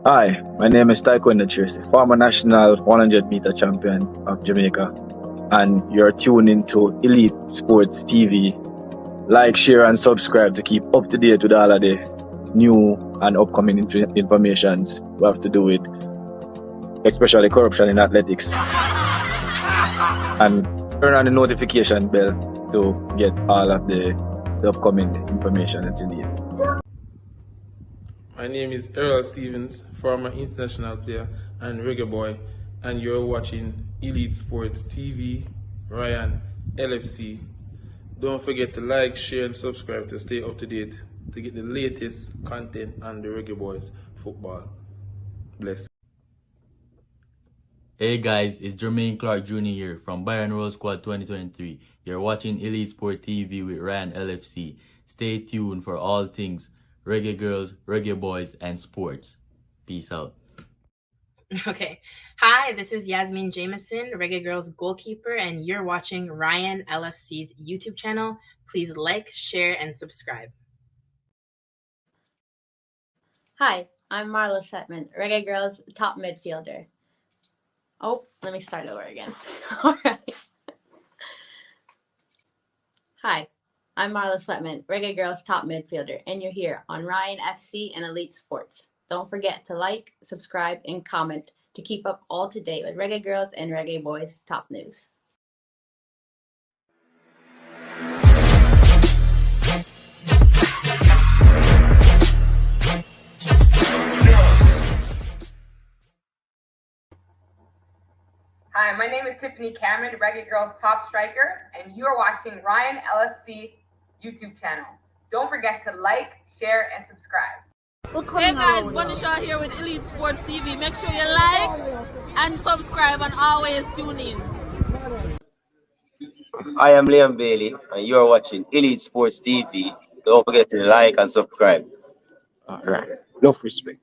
Hi, my name is Taekwondo Tracy, former national 100-meter champion of Jamaica, and you're tuned into Elite Sports TV. Like, share, and subscribe to keep up to date with all of the new and upcoming informations we have to do with, especially corruption in athletics. And turn on the notification bell to get all of the upcoming information that you need. My name is Earl Stevens, former international player and reggae boy, and you're watching Elite Sports TV, Ryan, LFC. Don't forget to like, share, and subscribe to stay up to date to get the latest content on the Reggae Boyz football. Bless. Hey guys, it's Jermaine Clark Jr. here from Bayern Roll Squad 2023. You're watching Elite Sport TV with Ryan LFC. Stay tuned for all things Reggae Girls, Reggae Boys, and sports. Peace out. Okay. Hi, this is Yasmin Jameson, Reggae Girls goalkeeper, and you're watching Ryan LFC's YouTube channel. Please like, share, and subscribe. Hi, I'm Marla Setman, Reggae Girls top midfielder. Oh, let me start over again. All right. Hi, I'm Marla Sletman, Reggae Girls top midfielder, and you're here on Ryan FC and Elite Sports. Don't forget to like, subscribe, and comment to keep up all to date with Reggae Girls and Reggae Boys top news. Hi, my name is Tiffany Cameron, Reggae Girls top striker, and you are watching Ryan LFC YouTube channel. Don't forget to like, share, and subscribe. Hey guys, Bunny Shaw here with Elite Sports TV. Make sure you like and subscribe and always tune in. I am Liam Bailey and you are watching Elite Sports TV. Don't forget to like and subscribe. Alright, enough respect.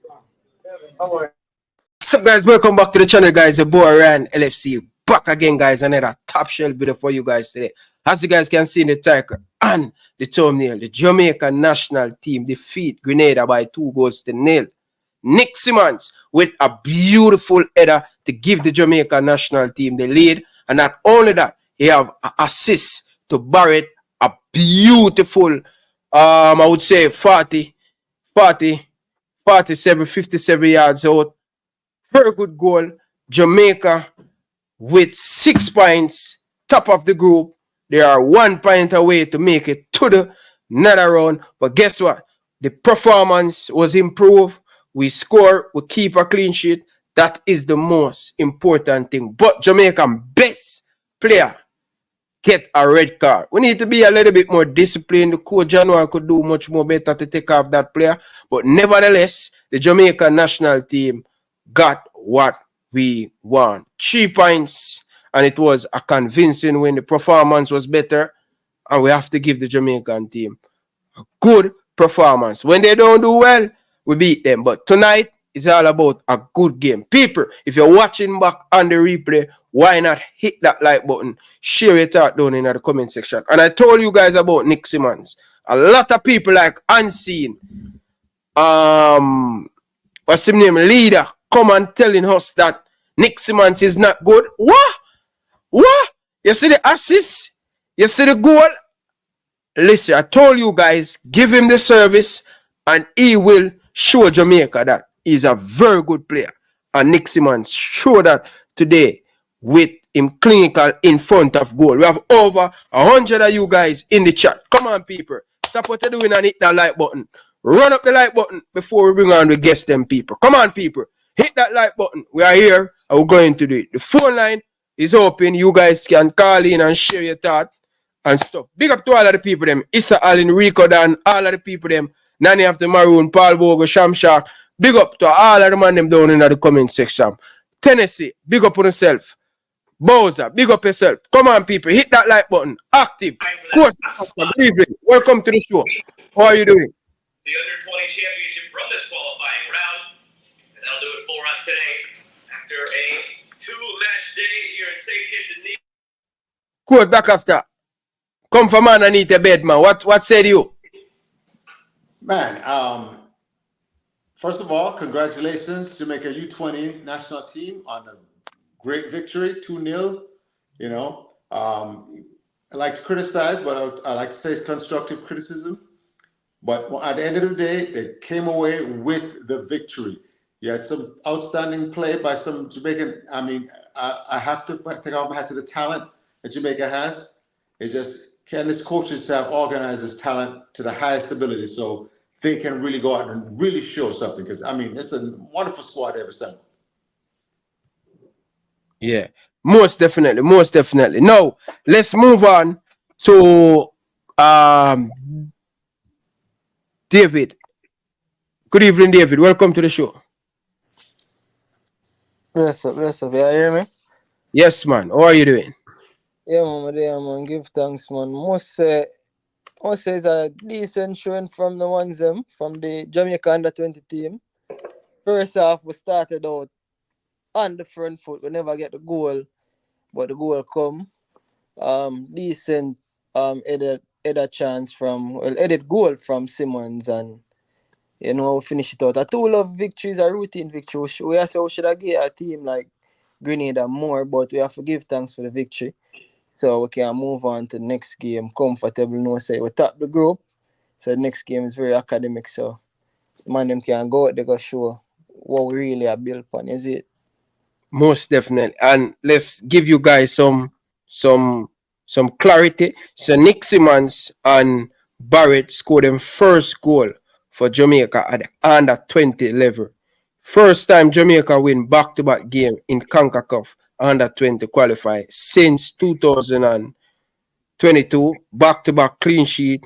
What's up guys, welcome back to the channel guys. Your boy Ryan LFC back again guys. Another top shelf video for you guys today. As you guys can see in the title and the thumbnail, the Jamaica national team defeat Grenada by 2-0. Nick Simmonds with a beautiful header to give the Jamaica national team the lead. And not only that, he have an assist to Barrett, a beautiful, I would say 57 yards out. Very good goal. Jamaica with 6 points, top of the group. They are 1 point away to make it to the another round. But guess what? The performance was improved. We score, we keep a clean sheet. That is the most important thing. But Jamaican best player get a red card. We need to be a little bit more disciplined. The coach January could do much more better to take off that player. But nevertheless, the Jamaica national team got what we want. 3 points. And it was a convincing win. The performance was better. And we have to give the Jamaican team a good performance. When they don't do well, we beat them. But tonight, it's all about a good game. People, if you're watching back on the replay, why not hit that like button? Share your thought down in the comment section. And I told you guys about Nick Simmonds. A lot of people like Unseen. What's his name? Leader. Come and telling us that Nick Simmonds is not good. What? What? You see the assist? You see the goal? Listen, I told you guys, give him the service and he will show Jamaica that he's a very good player. And Nick Simmonds showed that today with him clinical in front of goal. We have over 100 of you guys in the chat. Come on, people. Stop what you're doing and hit that like button. Run up the like button before we bring on the guest them people. Come on, people. Hit that like button. We are here and we're going to do it. The phone line is open. You guys can call in and share your thoughts and stuff. Big up to all of the people them. Issa Allen, Rico Dan, all of the people them. Nanny of the Maroon, Paul Bogo, Shamshark. Big up to all of the man them down in the comment section. Tennessee, big up on yourself. Bowser, big up yourself. Come on, people. Hit that like button. Active. Coach, good evening. Welcome to the show. How are you doing? The Under-20 Championship from this qualifying round. And that'll do it for us today after a 2-match day here in St. Kitts. Coach, back after. Come for man and eat a bed, man. What said you? Man, First of all, congratulations, Jamaica U20 national team on a great victory, 2-0. You know, I like to criticize, but I like to say it's constructive criticism. But at the end of the day, they came away with the victory. You had some outstanding play by some Jamaican. I mean, I have to take off my hat to the talent that Jamaica has. It's just, can this coaches have organized this talent to the highest ability so they can really go out and really show something? Because, I mean, it's a wonderful squad they've assembled. Yeah, most definitely, most definitely. Now, let's move on to David. Good evening, David. Welcome to the show. Bless up. You hear me? Yes, man. How are you doing? Yeah, man. Give thanks, man. Must say it's a decent showing from the ones from the Jamaica under-20 team. First half, we started out on the front foot. We never get the goal, but the goal come. Decent header chance headed goal from Simmonds, and you know, we finish it out. A tool of victories, a routine victory. We should have given a team like Grenada more, but we have to give thanks for the victory. So we can move on to the next game comfortable. No say we top the group. So the next game is very academic. So man, them can go out, they go show what we really are built on, is it? Most definitely. And let's give you guys some clarity. So Nick Simmonds and Barrett scored them first goal for Jamaica at the under-20 level. First time Jamaica win back-to-back game in Concacaf under-20 qualify since 2022. Back-to-back clean sheet.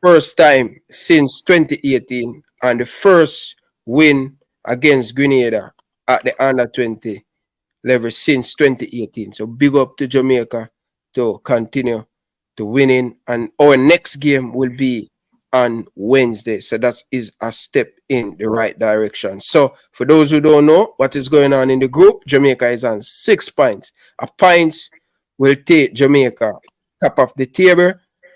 First time since 2018. And the first win against Grenada at the under-20 level since 2018. So big up to Jamaica to continue to winning. And our next game will be on Wednesday. So that is a step in the right direction. So for those who don't know what is going on in the group, Jamaica is on 6 points. A point will take Jamaica top of the table,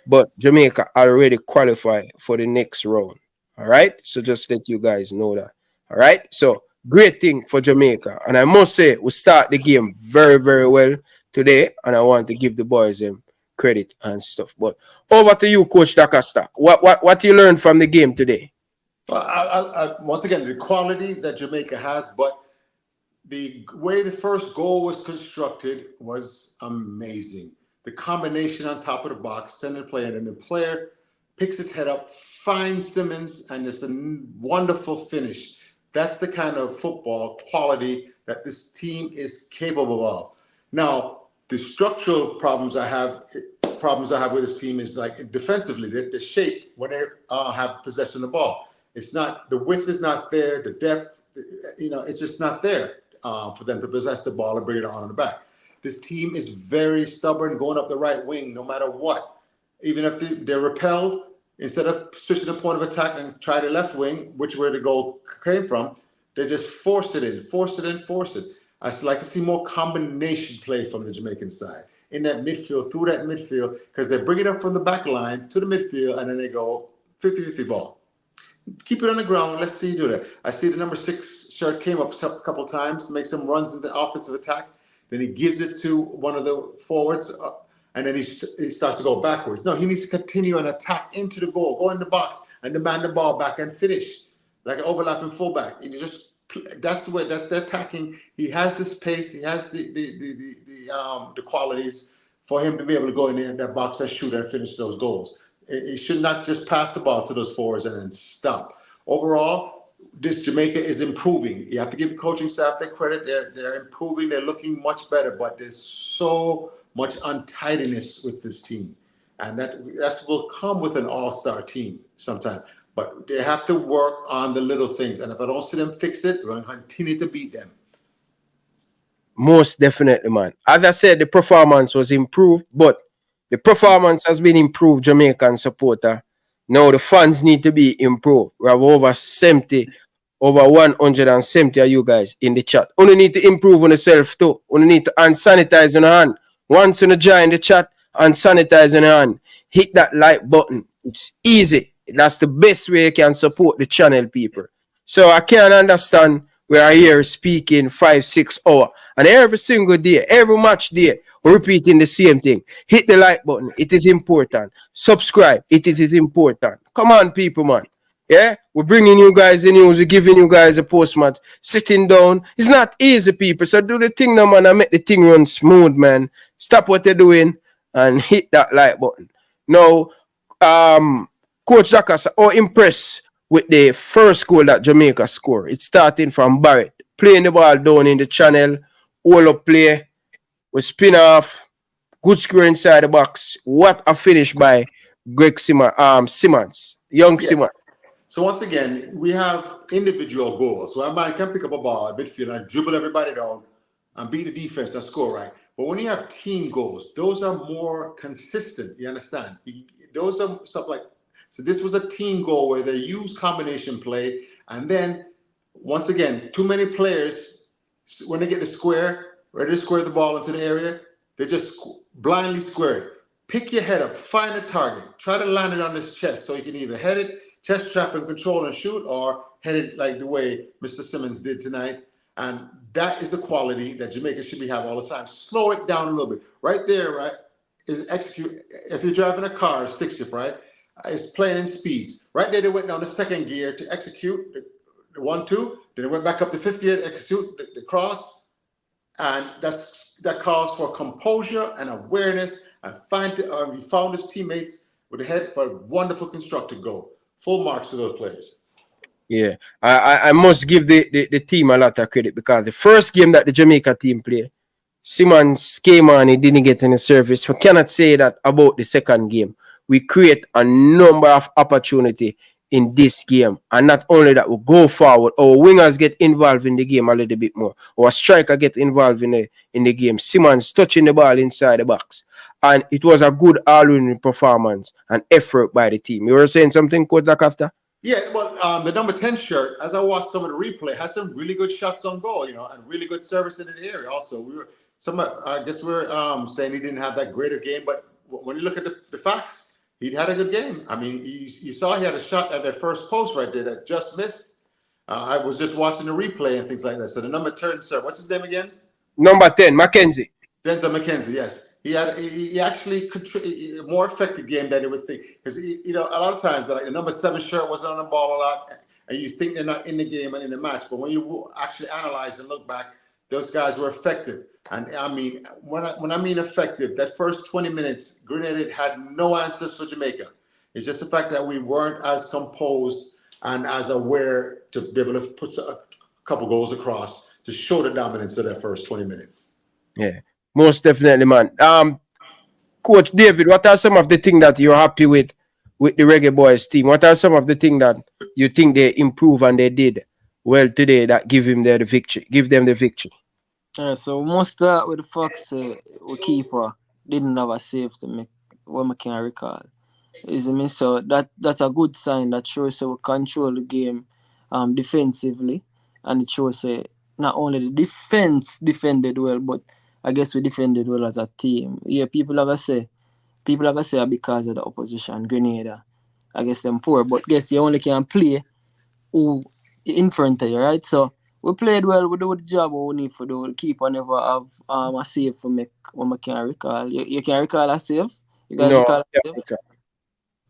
but Jamaica already qualified for the next round. All right. So just let you guys know that. All right. So great thing for Jamaica. And I must say, we start the game very, very well today. And I want to give the boys credit and stuff. But over to you, Coach DaCosta. What you learned from the game today? Well, I once again, the quality that Jamaica has, but the way the first goal was constructed was amazing. The combination on top of the box, sending the player, and the player picks his head up, finds Simmonds, and it's a wonderful finish. That's the kind of football quality that this team is capable of. Now, the structural problems I have with this team is like defensively, the shape when they have possession of the ball. It's not, the width is not there, the depth, it's just not there for them to possess the ball and bring it on the back. This team is very stubborn going up the right wing no matter what. Even if they're repelled, instead of switching the point of attack and try the left wing, which where the goal came from, they just forced it in. I'd like to see more combination play from the Jamaican side in that midfield, through that midfield, because they bring it up from the back line to the midfield, and then they go 50-50 ball. Keep it on the ground. Let's see you do that. I see the number 6 shirt came up a couple times, makes some runs in the offensive attack. Then he gives it to one of the forwards, and then he starts to go backwards. No, he needs to continue and attack into the goal, go in the box, and demand the ball back and finish like an overlapping fullback. And that's the way. That's the attacking. He has the space. He has the qualities for him to be able to go in that box and shoot and finish those goals. He should not just pass the ball to those forwards and then stop. Overall, this Jamaica is improving. You have to give the coaching staff their credit. They're improving. They're looking much better. But there's so much untidiness with this team, and that will come with an all-star team sometime. But they have to work on the little things. And if I don't see them fix it, we're going to continue to beat them. Most definitely, man. As I said, the performance was improved, but the performance has been improved, Jamaican supporter. Now the fans need to be improved. We have over 170 of you guys in the chat. Only need to improve on yourself too. Only need to hand sanitize on your hand. Once you join the chat and sanitize on your hand, hit that like button. It's easy. That's the best way you can support the channel, people. So I can't understand we are here speaking 5-6 hours. And every single day, every match day, we're repeating the same thing. Hit the like button. It is important. Subscribe. It is important. Come on, people, man. Yeah, we're bringing you guys the news. We're giving you guys a postmat. Sitting down. It's not easy, people. So do the thing now, man, and make the thing run smooth, man. Stop what you're doing and hit that like button. Now, Coach Jackas, how impressed with the first goal that Jamaica scored? It's starting from Barrett, playing the ball down in the channel, all up play, we spin off, good score inside the box. What a finish by Simmonds, young Simmonds. So once again, we have individual goals. So a man can pick up a ball at midfield and dribble everybody down and beat the defense and score, right? But when you have team goals, those are more consistent. You understand? Those are stuff like, so this was a team goal where they use combination play. And then once again, too many players, when they get the square, ready to square the ball into the area, they just blindly square it. Pick your head up, find a target, try to land it on his chest so you can either head it, chest trap and control and shoot, or head it like the way Mr. Simmonds did tonight. And that is the quality that Jamaica should be having all the time. Slow it down a little bit. Right there, right, is execute. If you're driving a car, stick shift, right, it's playing in speeds. Right there, they went down the second gear to execute the 1-2. Then they went back up to fifth gear to execute the cross. And that calls for composure and awareness. And he found his teammates with the head for a wonderful constructed goal. Full marks to those players. Yeah, I must give the team a lot of credit because the first game that the Jamaica team played, Simmonds came on, he didn't get any service. We cannot say that about the second game. We create a number of opportunity in this game. And not only that, we go forward. Our wingers get involved in the game a little bit more. Our striker get involved in the game. Simmonds touching the ball inside the box. And it was a good all-round performance and effort by the team. You were saying something, Coach Lacosta? Yeah, well, the number 10 shirt, as I watched some of the replay, had some really good shots on goal, and really good service in the area. Also, I guess we're saying he didn't have that greater game, but when you look at the facts, he had a good game. I mean, you saw he had a shot at that first post right there that just missed. I was just watching the replay and things like that. So the number 10 shirt, what's his name again? Number 10, Mackenzie. Denzel McKenzie, yes. He actually a more effective game than you would think, because a lot of times like the number 7 shirt wasn't on the ball a lot, and you think they're not in the game and in the match. But when you actually analyze and look back, those guys were effective. And I mean, when I mean effective, that first 20 minutes, Grenada had no answers for Jamaica. It's just the fact that we weren't as composed and as aware to be able to put a couple goals across to show the dominance of that first 20 minutes. Yeah. Most definitely, man. Coach David, what are some of the things that you're happy with the Reggae Boyz team? What are some of the things that you think they improve and they did well today that give them the victory? So most start with the fact we keeper didn't have a save to make what I can recall. So that's a good sign that shows we control the game defensively, and it shows not only the defense defended well, but I guess we defended well as a team. Yeah, people are gonna say because of the opposition, Grenada. I guess them poor, but guess you only can play who in front of you, right? So we played well, we do the job we need to do. The keeper never have a save for make what I can recall. You can recall a save? You guys recall a save?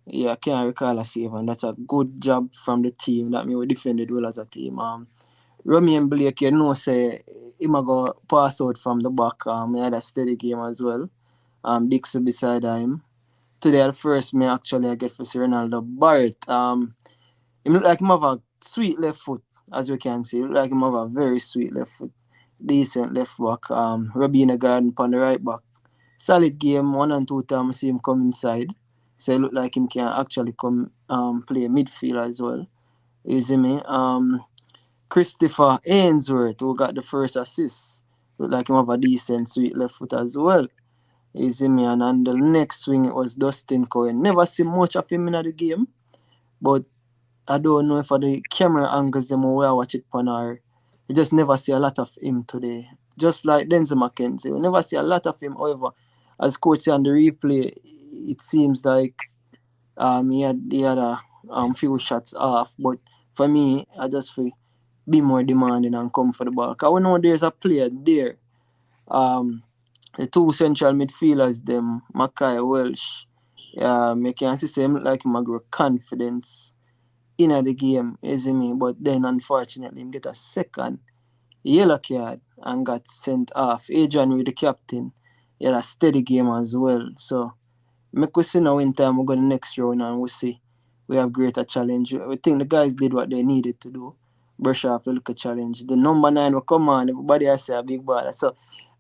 Yeah, I can't recall a save, and that's a good job from the team. That means we defended well as a team. Romy and Blake, say him go pass out from the back. He had a steady game as well. Dixie beside him. Today at first, I get for Ronaldo. Barrett, he look like him have a sweet left foot, as we can see. He look like him have a very sweet left foot. Decent left back. Robina Garden on the right back. Solid game, 1 and 2 times I see him come inside. So it look like him can actually come play midfield as well. You see me? Christopher Ainsworth, who got the first assist, looked like him have a decent sweet left foot as well. You see me? And on the next swing, it was Dustin Cohen. Never see much of him in the game, but I don't know if for the camera angles them where I watch it on or you just never see a lot of him today. Just like Denzel McKenzie, we never see a lot of him. However, as coach said on the replay, it seems like he had a few shots off. But for me, I just feel be more demanding and come for the ball. Because we know there's a player there. The two central midfielders, them, Mackay, Welsh. I can see him like him grow confidence in the game, you see me? But then unfortunately him get a second yellow card and got sent off. Adrian with the captain, he had a steady game as well. So make we see now in time we go the next round and we see we have greater challenge. We think the guys did what they needed to do. Brush off the little challenge. The number 9 will come on, everybody I say a big baller. So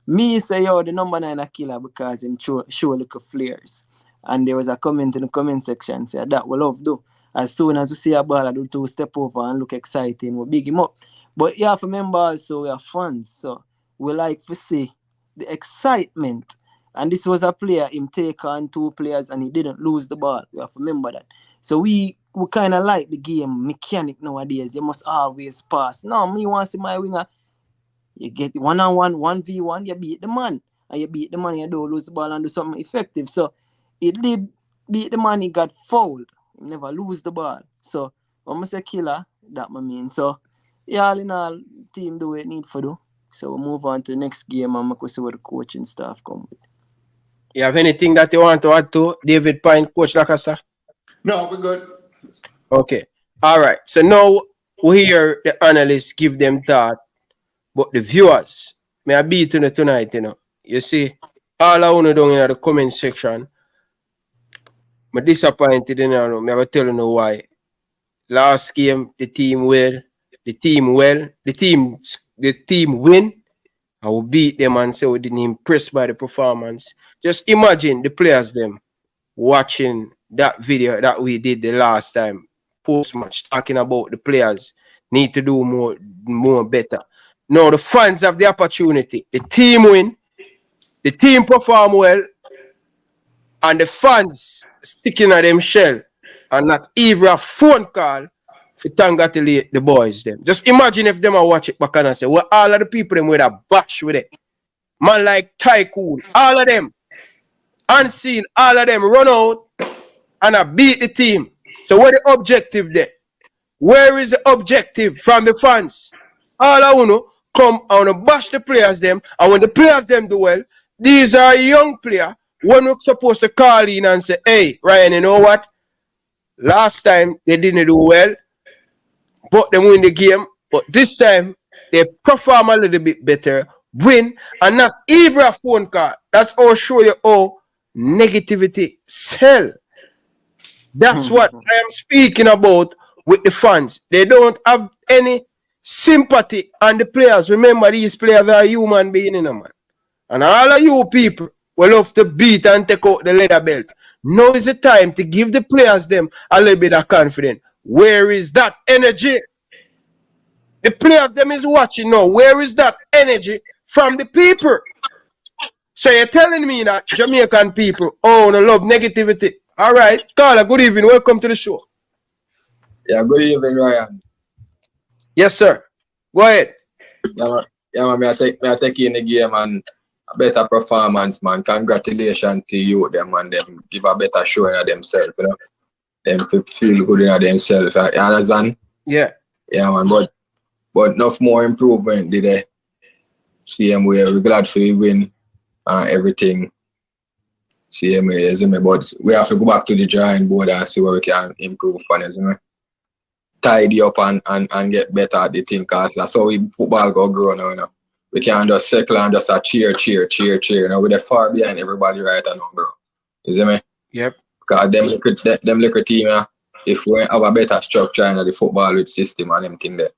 me say yo the number 9 a killer because him show little flares. And there was a comment in the comment section say that we love do. As soon as we see a baller do 2 step over and look exciting, we big him up. But you have to remember also we are fans, so we like to see the excitement. And this was a player, him take on 2 players and he didn't lose the ball. We have to remember that. So we kind of like the game mechanic nowadays. You must always pass. No, me want to see my winger. You get 1-on-1, 1v1, you beat the man. And you beat the man, you don't lose the ball and do something effective. So it did beat the man, he got fouled. He never lose the ball. So when I say killer, that I mean. So yeah, all in all, team do what it need for do. So we'll move on to the next game and we'll see what the coaching staff come with. You have anything that you want to add to David Pine, Coach Lacasta? No, we're good. Okay. All right. So now we hear the analysts give them thought, but the viewers, may I be to tonight, you know. You see, all I want to do in the comment section, I'm disappointed, you know, I'm never telling you why. Last game, the team win, I will beat them and say we didn't impress by the performance. Just imagine the players them watching that video that we did the last time, post-match, talking about the players need to do more better. Now the fans have the opportunity. The team win, the team perform well, and the fans sticking at them shell and not even a phone call to congratulate the boys them. Just imagine if them are watch it back and say, well, all of the people them with a bash with it. Man like Tycoon, all of them, unseen, all of them run out and I beat the team. So where the objective there? Where is the objective from the fans? All I want to come and bash the players them, and when the players them do well, these are young players. When we're supposed to call in and say, hey, Ryan, you know what? Last time they didn't do well, but they win the game. But this time they perform a little bit better, win, and not even a phone call. That's all show you how negativity sell. That's what I am speaking about with the fans. They don't have any sympathy on the players. Remember, these players are human beings, you know, man. And all of you people will love to beat and take out the leather belt. Now is the time to give the players them a little bit of confidence. Where is that energy? The players them is watching now. Where is that energy from the people? So you're telling me that Jamaican people, oh, no love negativity. All right, Carla, good evening. Welcome to the show. Yeah, good evening, Ryan. Yes, sir. Go ahead. Yeah, man, I take in the game and a better performance, man. Congratulations to you, them, and them give a better showing of themselves, you know. Them feel good in themselves. You understand? Yeah. Yeah, man, but enough more improvement did they same way. We're glad for you win and everything. Same way, isn't it? But we have to go back to the drawing board and see where we can improve on it, isn't it? Tidy up and get better at the thing, because that's how football go grow now, you know. We can't just circle and just a cheer, you know. We're far behind everybody right now, bro. You see me? Yep. Because them little team, if we have a better structure in the football with system and everything there,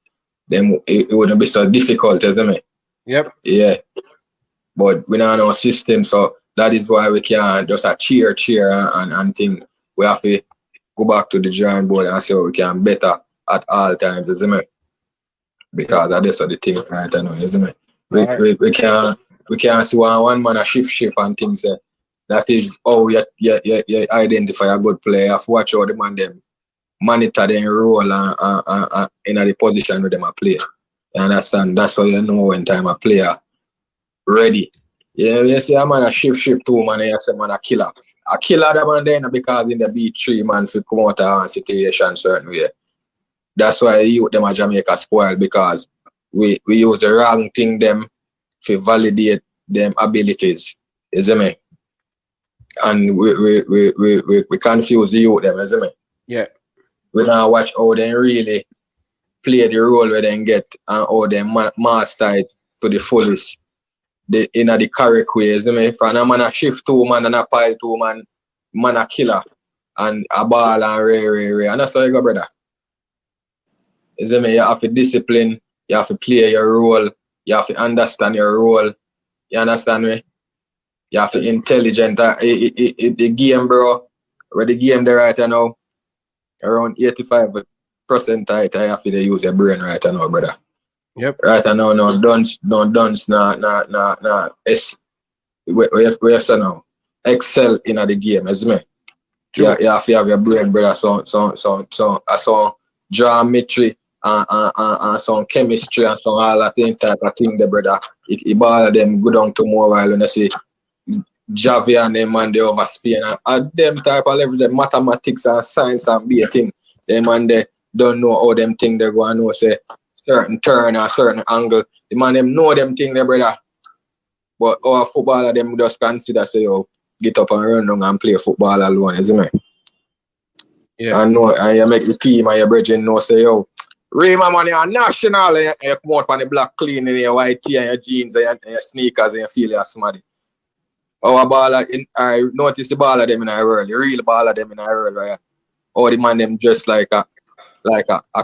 then it wouldn't be so difficult, isn't it? Yep. Yeah. But we don't have no system, so that is why we can't just a cheer and thing. We have to go back to the drawing board and see what we can better at all times, isn't it? Because that is the thing right now, isn't it? We can't see one man a shift and things. That is how you identify a good player. You have to watch how the man them monitor them role and in the position where them a play. You understand? That's how you know when time a player ready. Yeah, you see a man a shift too, man, you say man a killer. I kill them and then because in the B3 man for come out of a situation certain way. That's why you them at Jamaica spoiled because we use the wrong thing them to validate them abilities. You see me? And we confuse the youth them, you see me? Yeah. We now watch how they really play the role where they get and how they master it to the fullest. In the correct way, you see me? From a man a shift 2 man and a pile 2 man a killer and a ball and ray. And that's how you go, brother. You see me? You have to discipline, you have to play your role, you have to understand your role. You understand me? You have to intelligent. The game, bro, where the game there right now, around 85% tight, I have to use your brain right now, brother. Yep. Right now, no dunce, nah. We have to now excel in the game, is me. Yeah, you have to have your brain, brother. So geometry and some chemistry and some all that type of thing, the brother. If all of them go down to more while when I say Javi and them and they over Spain and them type of level, the mathematics and science and be a thing. Them and they don't know how them thing they go and know say certain turn or certain angle. The man them know them thing there, brother. But our footballer them just consider say yo, get up and run down and play football alone, isn't it? Yeah. And know and you make the team and your brethren know say yo, Rayman man, you're national and you come out on the black clean in your white tee and your jeans and your sneakers and you feel you're smarty. Our baller I notice the baller them in our world, the real baller them in our world, right? All the man them dressed like a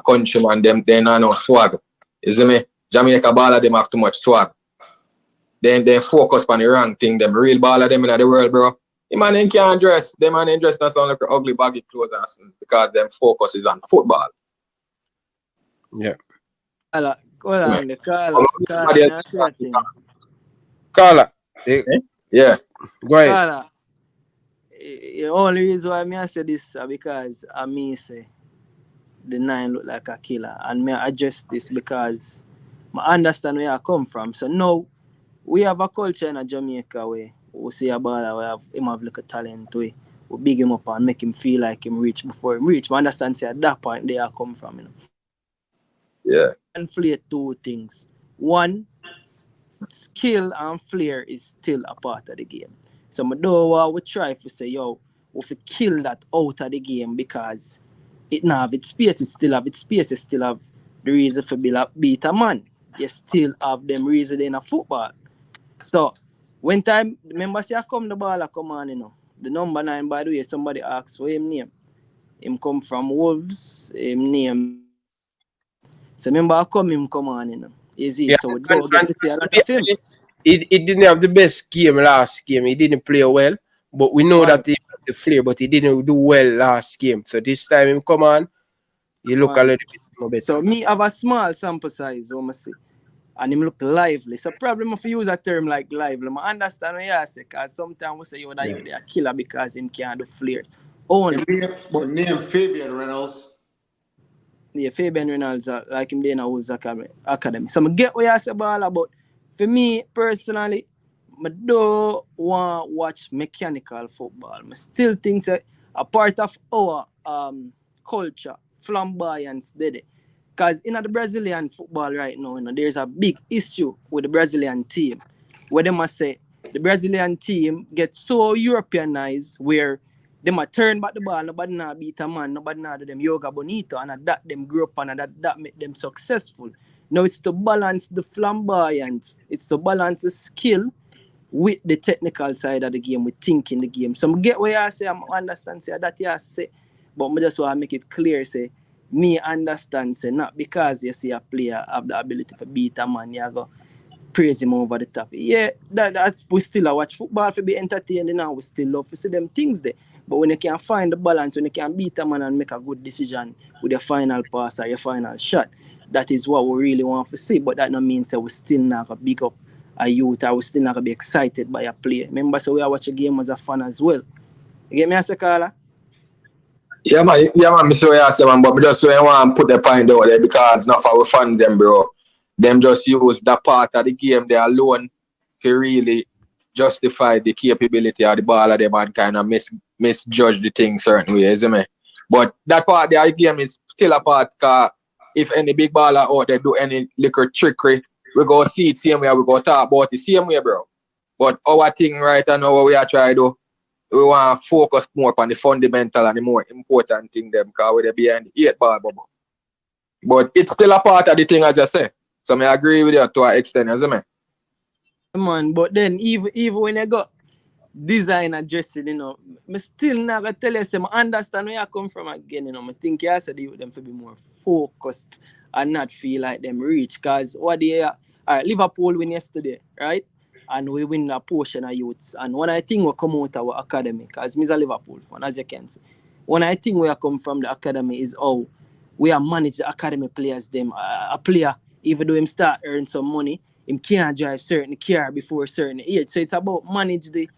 countryman, them they not no swag. You see me? Jamaica baller them have too much swag. Then they focus on the wrong thing, them real baller them in the world, bro. The man them can't dress. Them man them dress not sound like ugly baggy clothes because them focus is on football. Yeah. Carla, yeah. Go ahead. Carla, the only reason why I say this is because I say the 9 look like a killer, and I adjust this because I understand where I come from. So now we have a culture in Jamaica where we see a baller where him have like a talent way. We big him up and make him feel like him reach before him reach. I understand say at that point they are come from, you know. Yeah. Conflate 2 things. One, skill and flair is still a part of the game. So I don't want to try to say, yo, we have to kill that out of the game because it now have its space, it still have its space, it still have the reason for beat a man. You still have them reason in a football. So when time, remember say I come the ball come on, you know. The number 9, by the way, somebody asked for him name. Him come from Wolves, him name. So remember I him come on, you know. Is it? Yeah, so we don't get to see a lot of him. He didn't have the best game last game. He didn't play well. But we know that he had the flair, but he didn't do well last game. So this time him come on, he look a little bit more better. So me have a small sample size, I see. And him look lively. So problem if you use a term like lively, I understand what you say, because sometimes we say you that you a killer because him can't do flair. Only name Fabian Reynolds. Yeah, Fabian Reynolds, like him there in a Wolves Academy. So I get what you say about, but for me personally, I don't want to watch mechanical football. I still think that a part of our culture, flamboyance, because in the Brazilian football right now, you know, there's a big issue with the Brazilian team. Where they must say the Brazilian team gets so Europeanized where they might turn back the ball, nobody now beat a man, nobody now do them yoga bonito, and that them grew up and that make them successful. Now it's to balance the flamboyance, it's to balance the skill with the technical side of the game, with thinking the game. So I get what you say, I understand say that you say, but I just want to make it clear, say, me understand, say, not because you see a player have the ability to beat a man, you go praise him over the top. Yeah, that's we still watch football for be entertained now, we still love to see them things there. But when you can find the balance, when you can beat a man and make a good decision with your final pass or your final shot, that is what we really want to see. But that no means that we still not going to big up a youth or we still not going to be excited by a play. Remember, so we are watching a game as a fan as well. You get me, Carla? Yeah, man, me say what you say, man, but me just want to put the point out there because not for our fan them, bro. Them just use that part of the game there alone to really justify the capability of the ball of them and kind of misjudge the thing certain ways, you know. But that part of the game is still a part, because if any big baller out there do any little trickery, we go see it same way, we go talk about the same way, bro. But our thing right now, what we are trying to do, we want to focus more on the fundamental and the more important thing them, because we're behind the 8-ball bubble. But it's still a part of the thing, as I say. So I agree with you to an extent, isn't it? Man, but then even when you got design and dressing, you know, I still not gonna tell you, so I understand where you come from again, you know. I think you also deal with them to be more focused and not feel like them reach. Because what they are, Liverpool win yesterday, right? And we win a portion of youths. And one I think will come out of our academy, because I'm a Liverpool fan, as you can see. One I think we come from the academy is how we are manage the academy players. Them a player, even though him start earn some money, him can't drive certain car before a certain age. So it's about manage the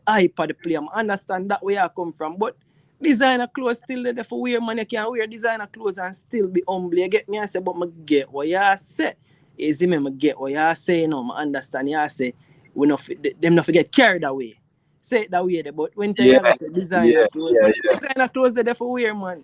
hype of the player. I understand that where I come from. But designer clothes still there for wear, man. You can wear designer clothes and still be humble. You get me? I say, but I get what you say. Is me, I get what you say, you know, I understand you say them not forget carried away. Say it that way, but when you say designer clothes, designer clothes there for wear, man.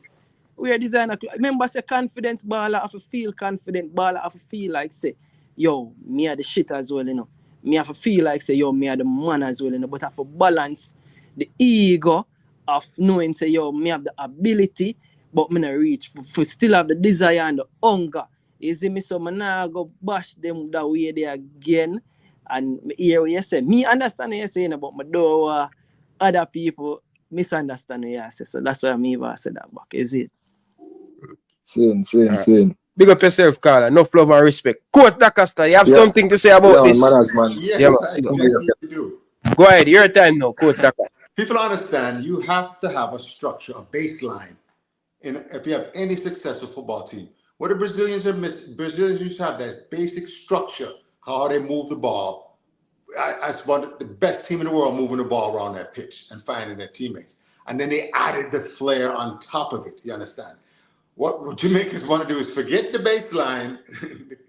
Wear designer clothes. Remember, say confidence baller have to feel confident, baller have to feel like say, yo, me are the shit as well, you know. Me have to feel like say, yo, me are the man as well, you know. But I have to balance the ego of knowing say, yo, me have the ability, but me not reach for still have the desire and the hunger. You see me, so I now go bash them that way there again. And hear what you say. Me understand what you're saying, but I don't want other people misunderstand what you say. So that's why I'm even say that back. Is it? Same. Big up yourself, Carla. Enough love and respect. Coach Dacaster, you have something to say about this? Man. Yes, I definitely do. Go ahead, your time now, Coach Dacaster. People understand you have to have a structure, a baseline, if you have any successful football team. What the Brazilians are missing, Brazilians used to have that basic structure, how they move the ball. As one of the best team in the world moving the ball around that pitch and finding their teammates. And then they added the flair on top of it, you understand? What Jamaicans want to do is forget the baseline,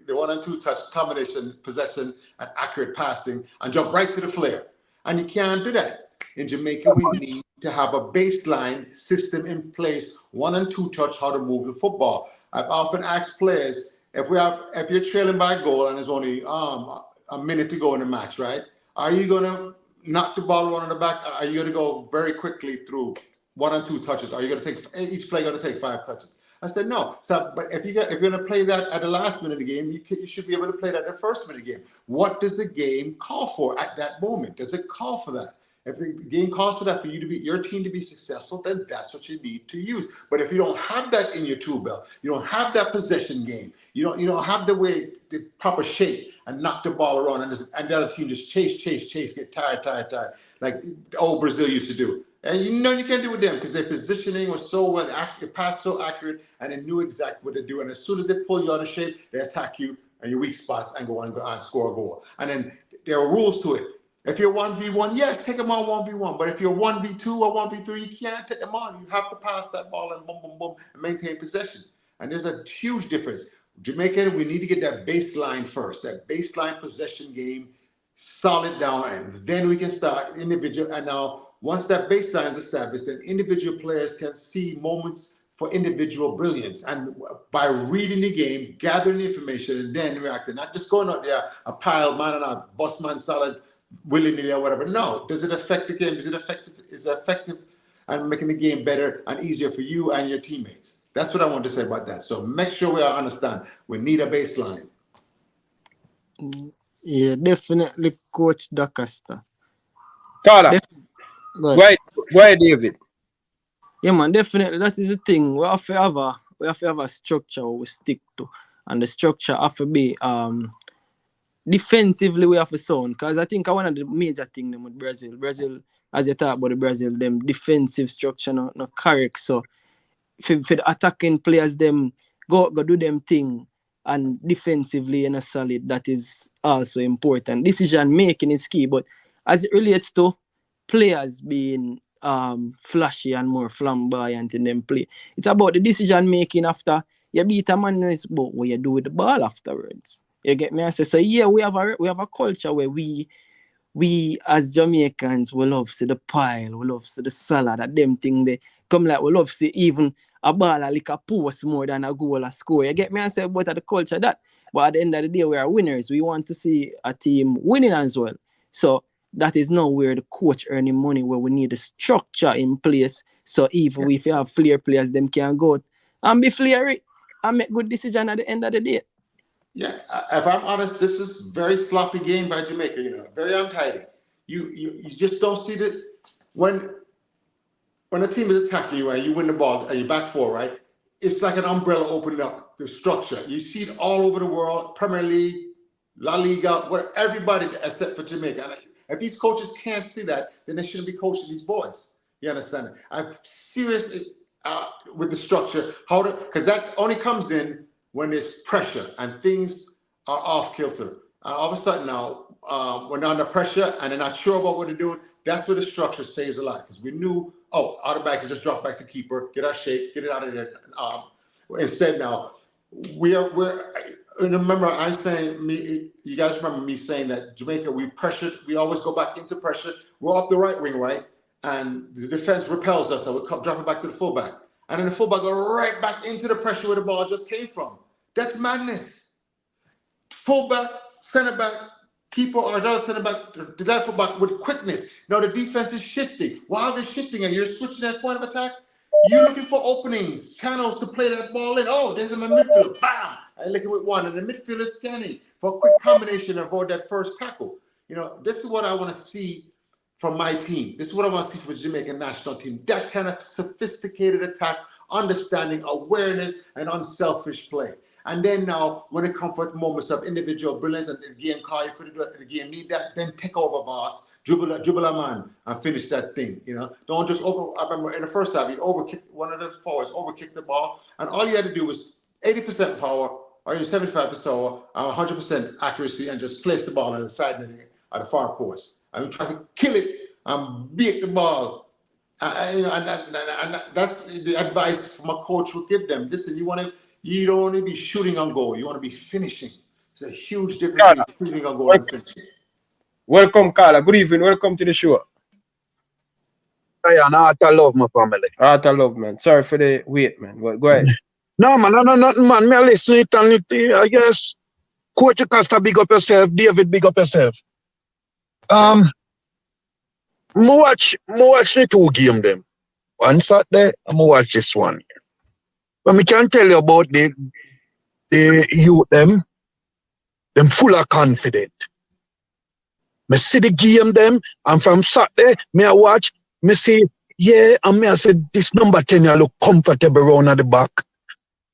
the 1 and 2 touch combination, possession, and accurate passing, and jump right to the flair. And you can't do that. In Jamaica, we need to have a baseline system in place, 1 and 2 touch, how to move the football. I've often asked players, if you're trailing by a goal and there's only a minute to go in the match, right? Are you going to knock the ball around in the back? Are you going to go very quickly through 1 and 2 touches? Are you going to take each play going to take 5 touches? I said no. So, but if you're going to play that at the last minute of the game, you should be able to play that at the first minute of the game. What does the game call for at that moment? Does it call for that? If the game calls for that for you to be your team to be successful, then that's what you need to use. But if you don't have that in your tool belt, you don't have that possession game, you don't have the proper shape and knock the ball around, and the other team just chase, get tired, like the old Brazil used to do. And you can't do with them because their positioning was so well, the pass so accurate, and they knew exactly what to do. And as soon as they pull you out of shape, they attack you and your weak spots and go and score a goal. And then there are rules to it. If you're 1v1, yes, take them on 1v1. But if you're 1v2 or 1v3, you can't take them on. You have to pass that ball and boom, boom, boom, and maintain possession. And there's a huge difference. Jamaica, we need to get that baseline first, that baseline possession game solid down, and then we can start individual. And now, once that baseline is established, then individual players can see moments for individual brilliance. And by reading the game, gathering the information, and then reacting, not just going out there, a pile man and a bus man solid, willy-nilly or whatever. No. Does it affect the game? Is it effective and making the game better and easier for you and your teammates? That's what I want to say about that. So make sure we all understand we need a baseline. Yeah, definitely, Coach Dacaster. Carla, go ahead, David. Yeah, man, definitely. That is the thing. We have to have a structure we stick to, and the structure have to be defensively we have to sound. Because I think one of the major things with Brazil, as you talk about the Brazil, them defensive structure not correct. So for the attacking players, them go do them thing, and defensively in a solid, that is also important. Decision making is key, but as it relates to players being flashy and more flamboyant in them play, it's about the decision making after you beat a man. It's about what you do with the ball afterwards. You get me? I say, so yeah, we have a culture where we we as Jamaicans, we love see the pile, we love see the salad, that them thing they come like we love see even a ball like a post more than a goal a score. You get me? I say but at the culture that. But at the end of the day, we are winners. We want to see a team winning as well. So that is now where the coach earning money, where we need the structure in place. So even if you have flair players, them can go out and be flairy and make good decision at the end of the day. Yeah, if I'm honest, this is very sloppy game by Jamaica. You know, very untidy. You just don't see that when a team is attacking you and you win the ball and you back four, right? It's like an umbrella opening up the structure. You see it all over the world, Premier League, La Liga, where everybody except for Jamaica. And if these coaches can't see that, then they shouldn't be coaching these boys. You understand? I'm serious with the structure, because that only comes in when there's pressure and things are off kilter. All of a sudden now, when they're under pressure and they're not sure about what they're doing, that's where the structure saves a lot. Because we knew, out of back, and just drop back to keeper, get our shape, get it out of there. Instead now, we're and remember I'm saying, you guys remember me saying that Jamaica, we always go back into pressure. We're up the right wing, right? And the defense repels us, so we drop it back to the fullback. And then the fullback go right back into the pressure where the ball just came from. That's madness. Fullback, center back, keeper or another center back, the left fullback with quickness. Now the defense is shifting. While they're shifting and you're switching that point of attack, you're looking for openings, channels to play that ball in. Oh, there's a midfield. Bam! I look at with one, and the midfield is scanning for a quick combination and avoid that first tackle. You know, this is what I want to see from my team. This is what I want to see from the Jamaican national team. That kind of sophisticated attack, understanding, awareness, and unselfish play. And then now, when it comes for moments of individual brilliance and the game call you for the game need that, then take over, boss. Dribble a man and finish that thing. You know, don't just I remember in the first half, he overkicked one of the forwards, overkicked the ball, and all you had to do was 80% power, or even 75% power, 100% accuracy, and just place the ball on the side of the far post. I mean, try to kill it and beat the ball. And that's the advice my coach would give them. Listen, you don't want to be shooting on goal. You want to be finishing. It's a huge difference between shooting on goal and finishing. Welcome, Carla. Good evening. Welcome to the show. I heart of love, my family. Heart of love, man. Sorry for the wait, man. Go ahead. No, man, nothing, man. Me listen it and I guess Coach Costa, big up yourself. David, big up yourself. Me watch the two game them. One Saturday, I'm watch this one. But me can tell you about the youth them full of confidence. Me see the game them, and from Saturday, me I watch, me see, and me I say, this number 10 I look comfortable around at the back.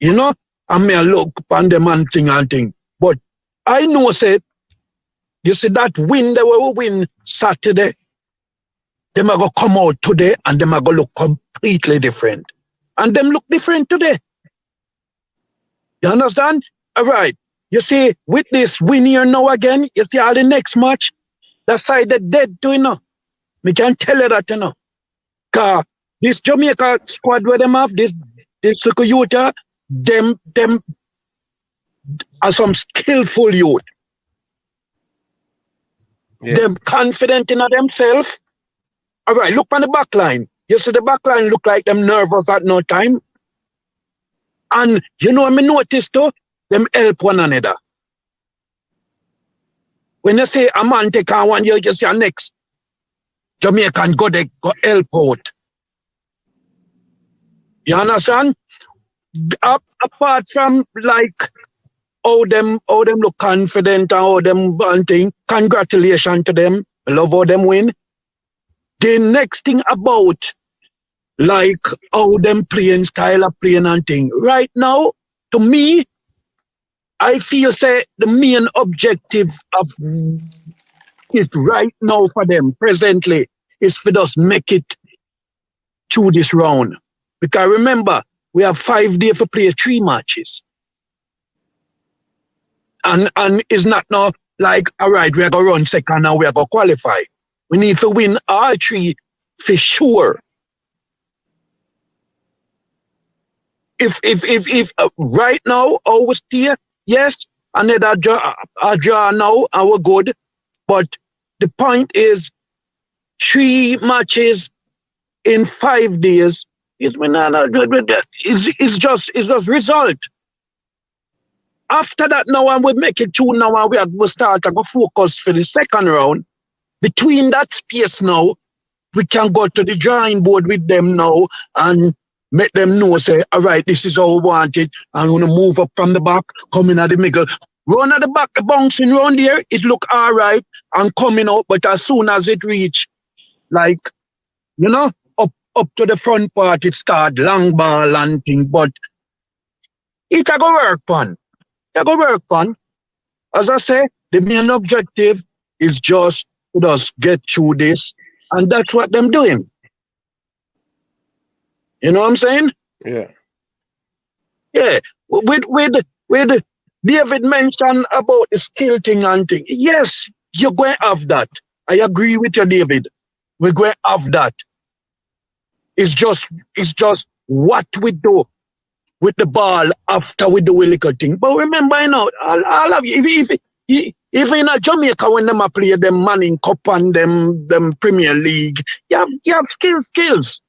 You know? And me I look upon them and thing. But I know, say, you see that win, they will win Saturday, them are going to come out today, and them are going to look completely different. And them look different today. You understand? All right. You see, with this win here now again, you see all the next match, that side they dead too, you know. Me can tell you that, you know. Because this Jamaica squad where them have, this little youth, them are some skillful youth. Yeah. Them confident in themselves. All right, look on the back line. You see the back line look like them nervous at no time. And you know what I noticed too? Them help one another. When you say a man take on one, you just your next Jamaican go help out. You understand? Apart from like how them look confident and how them thing, congratulations to them. I love how them win. The next thing about like how them playing, style of playing and thing. Right now, to me, I feel say the main objective of it right now for them presently is for us make it through this round. Because remember, we have 5 days to play 3 matches. And it's not now like, all right, we're going to run second and we're going to qualify. We need to win all 3 for sure. If right now, our stay, yes, another draw now, and we're good. But the point is 3 matches in 5 days. It's just result. After that now, and we make it 2 now, and we start to go focus for the second round. Between that space now, we can go to the drawing board with them now and make them know, say, all right, this is how we want it. I'm going to move up from the back, coming at the middle. Run at the back, bouncing around there, it look all right and coming out. But as soon as it reach, like, you know, up to the front part, it start long ball and thing. But it a go work, pan. It a go work, pan. As I say, the main objective is just to just get through this. And that's what them doing. You know what I'm saying? Yeah. Yeah. With David mentioned about the skill thing and thing. Yes, you're going to have that. I agree with you, David. We're going to have that. It's just what we do with the ball after we do a little thing. But remember, you know, all of you, if in a Jamaica when them play them Manning Cup and them Premier League, you have skills.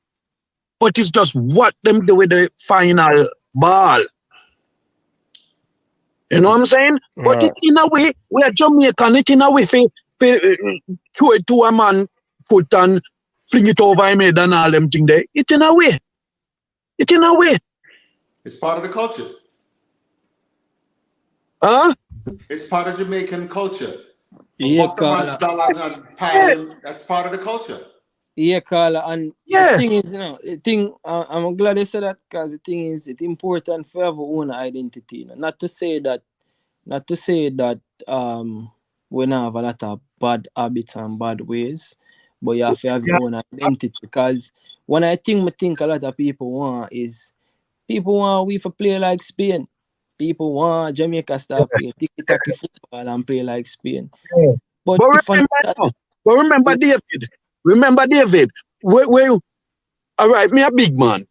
But it's just what them do with the final ball. You know what I'm saying? But it, in a way, we are Jamaican, it in a way, throw it to a man foot and fling it over him head and all them thing there. It in a way. It's part of the culture. Huh? It's part of Jamaican culture. Yeah, That's part of the culture. Yeah, Carla, and yeah. The thing is, I'm glad you said that because the thing is, it's important for our own identity. You know? Not to say that we don't have a lot of bad habits and bad ways, but you have to have your own identity. Because one I think a lot of people want we to play like Spain. People want Jamaica start playing tiki-taka football and play like Spain. Yeah. But remember, David, where all right, me a big man.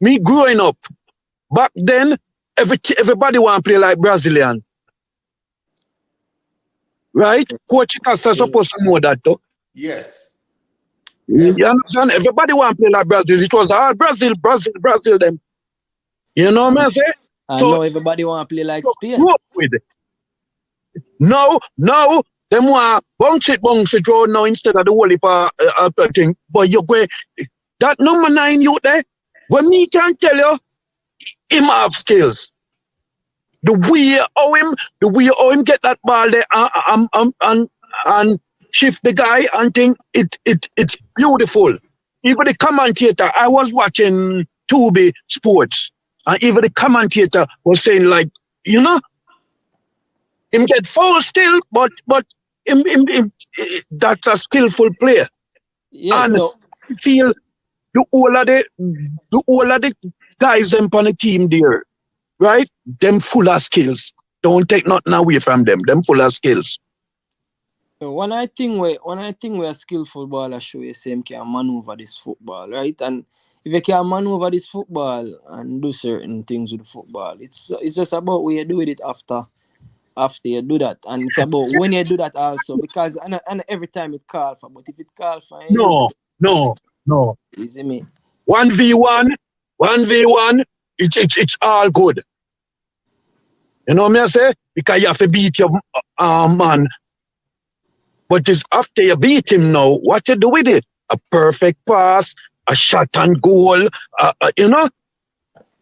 Me growing up, back then, everybody want to play like Brazilian. Right? Coach Costa supposed to know that, though. Yes. You understand? Everybody want to play like Brazil. It was all Brazil, them. You know what I'm saying? So now everybody want to play like Spain. With it. No, them want bounce it road now instead of the whole heap thing. But you're going, that number 9 you there, when me can tell you, him have skills. The way how him get that ball there and shift the guy and think it's beautiful. Even the commentator, I was watching Tubi Sports, and even the commentator was saying like, you know, him get foul still, but him that's a skillful player. Yeah, and so feel the whole of the guys them on the team there, right? Them full of skills. Don't take nothing away from them. Them full of skills. When I think we're skillful baller, show you same can maneuver this football, right? And if you can maneuver this football and do certain things with the football, it's just about what you do with it after you do that. And it's about when you do that also, because and every time it calls for, but if it calls for No. You see me? 1v1, it's all good. You know what I say? Because you have to beat your man. But it's after you beat him now, what you do with it? A perfect pass, a shot and goal, you know?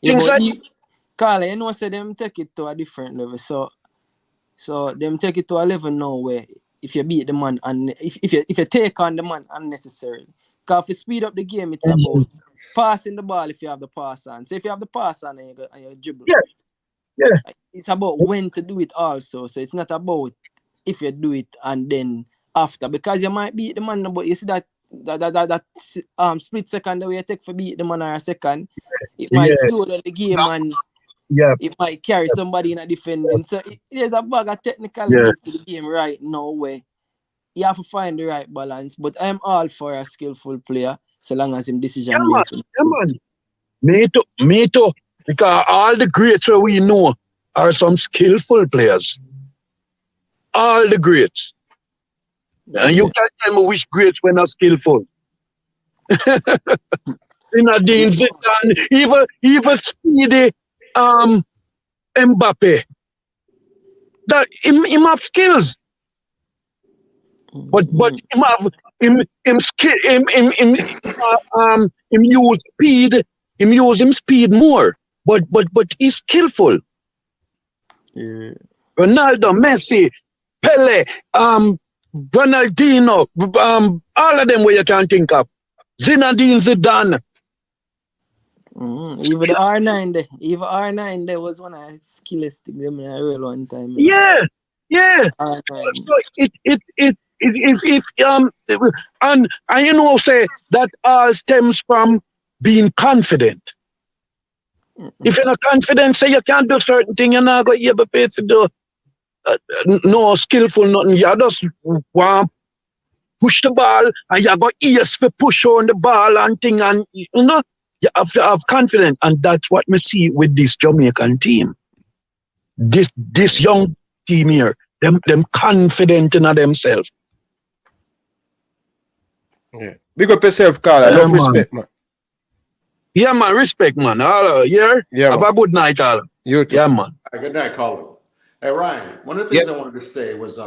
Things like Carla, you know, so them take it to a different level. So them take it to a level now where if you beat the man and if you take on the man unnecessarily. Because if you speed up the game, it's about passing the ball if you have the pass on. So if you have the pass on and you dribble. Yeah. It's about when to do it also. So it's not about if you do it and then after. Because you might beat the man, but you see that split second the way you take for beat the man or a second, it might slow down the game and it might carry somebody in a defending. So there's a bag of technicalities to the game right now where you have to find the right balance. But I'm all for a skillful player so long as him decision making. Yeah, man. Me too. Because all the greats that we know are some skillful players. All the greats. And you can't tell me which greats were not skillful. Zinedine Zidane, even Speedy, Mbappe. That him have skills. But him use speed. Him use him speed more. But he's skillful. Yeah. Ronaldo, Messi, Pele, Ronaldinho, all of them where you can think of. Zinedine Zidane. Even the R9 there. Even R9 there was one of the skillest thing them I real one time. Yeah. R9. So and you know say that all stems from being confident. If you're not confident, say you can't do certain thing, you're not going to be able to do no skillful nothing. You just want push the ball and you got ears for push on the ball and thing, and you know you have to have confidence, and that's what we see with this Jamaican team. This young team here, them confident in themselves. Yeah. Big up yourself, Carl. Enough respect, man. Yeah, man, respect, man. All yeah. Have a good night, all. You too. Yeah, man. Good night, Colin. Hey, Ryan, one of the things I wanted to say was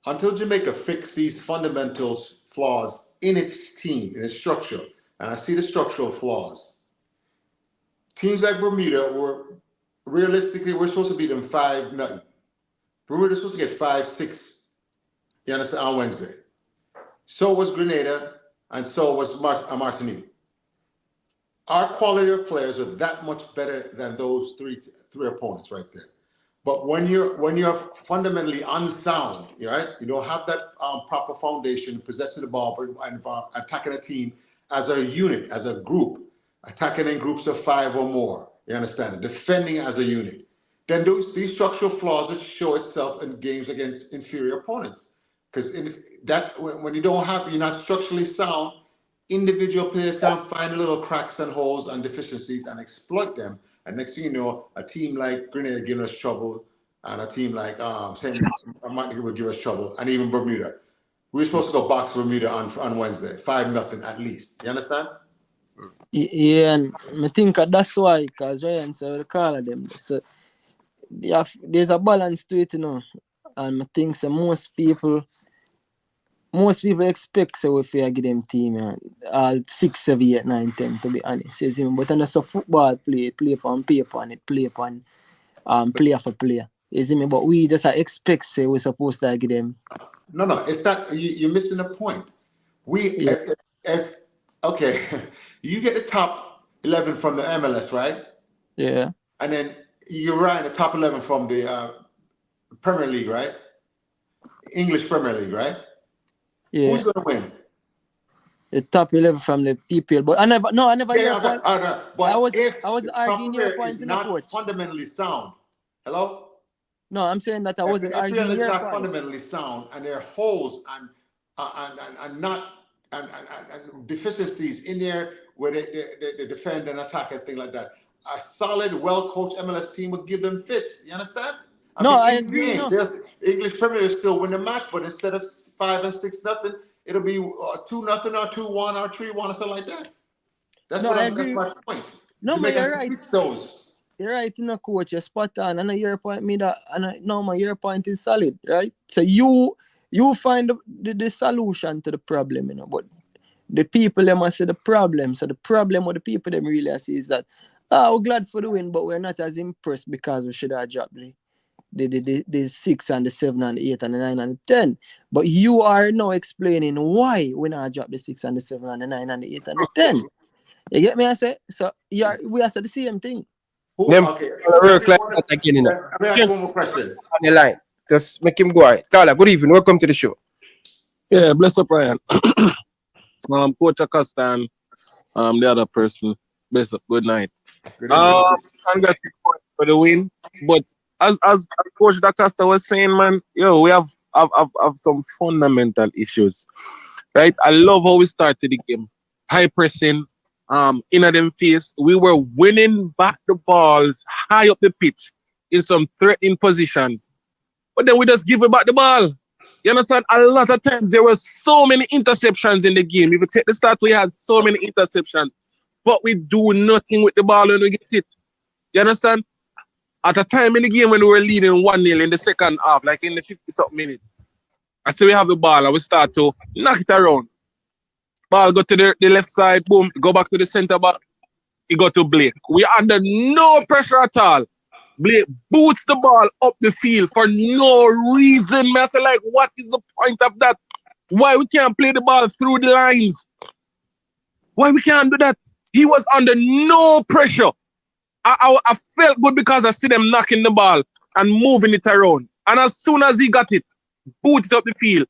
until Jamaica fixed these fundamental flaws in its team, in its structure, and I see the structural flaws, teams like Bermuda were realistically, we're supposed to beat them 5-0. Bermuda's supposed to get 5-6, you understand, on Wednesday. So was Grenada, and so was Martinique. Our quality of players are that much better than those three opponents right there. But when you're fundamentally unsound, right? You don't have that proper foundation, possessing the ball and attacking a team as a unit, as a group, attacking in groups of 5 or more. You understand? Defending as a unit. Then these structural flaws will show itself in games against inferior opponents. Because when you're not structurally sound, individual players can find little cracks and holes and deficiencies and exploit them. And next thing you know, a team like Grenada giving us trouble, and a team like Martinique will give us trouble, and even Bermuda. We're supposed to go box Bermuda on Wednesday, 5-0 at least. You understand? Yeah, and I think that's why, because Ryan said we call them. So there's a balance to it, you know. And I think so most people expect so if you give them team all 6, 7, 8, 9, 10 to be honest. You see me? But it's a football play on paper and it play upon player for player. You see me? But we just expect so we're supposed to give them. No, it's not. You're missing the point. If you get the top 11 from the MLS, right? Yeah. And then you're right, the top 11 from the Premier League, right? English Premier League, right? Yeah. Who's gonna win? The top 11 from the EPL, but I never hear a point. But I was arguing your point in the coach. Fundamentally sound. Hello? No, I'm saying that I wasn't arguing your not point. fundamentally sound, and there are holes and deficiencies in there where they defend and attack and things like that. A solid, well-coached MLS team would give them fits. You understand? I agree. English Premier League still win the match, but instead of 5 and 6-0, it'll be 2-0 or 2-1 or 3-1 or something like that. That's my point. No, but you're right. You're right, coach. You're spot on. And your point, your point is solid, right? So you find the solution to the problem, but the people they must see the problem. So the problem with the people they really see is that we're glad for the win, but we're not as impressed because we should have dropped the 6 and the 7 and the 8 and the 9 and the 10. But you are now explaining why we not drop the 6 and the 7 and the 9 and the 8 and the 10. You get me? I say so. We are the same thing. Okay. Let me ask one more question. On the line. Just make him go ahead. Carla, good evening. Welcome to the show. Yeah, bless up, Ryan. Coach Acosta and the other person. Bless up. Good night. Congrats for the win. But as Coach Acosta was saying, man, we have some fundamental issues. Right? I love how we started the game. High pressing. In them face, we were winning back the balls high up the pitch in some threatening positions. But then we just give it back the ball. You understand? A lot of times there were so many interceptions in the game. If you take the stats, we had so many interceptions. But we do nothing with the ball when we get it. You understand? At a time in the game when we were leading 1-0 in the second half, like in the 50-something minute, I say we have the ball and we start to knock it around. Ball go to the left side, boom, go back to the center back. He go to Blake. We are under no pressure at all. Blake boots the ball up the field for no reason. I say, like, what is the point of that? Why we can't play the ball through the lines? Why we can't do that? He was under no pressure. I felt good because I see them knocking the ball and moving it around. And as soon as he got it, booted up the field.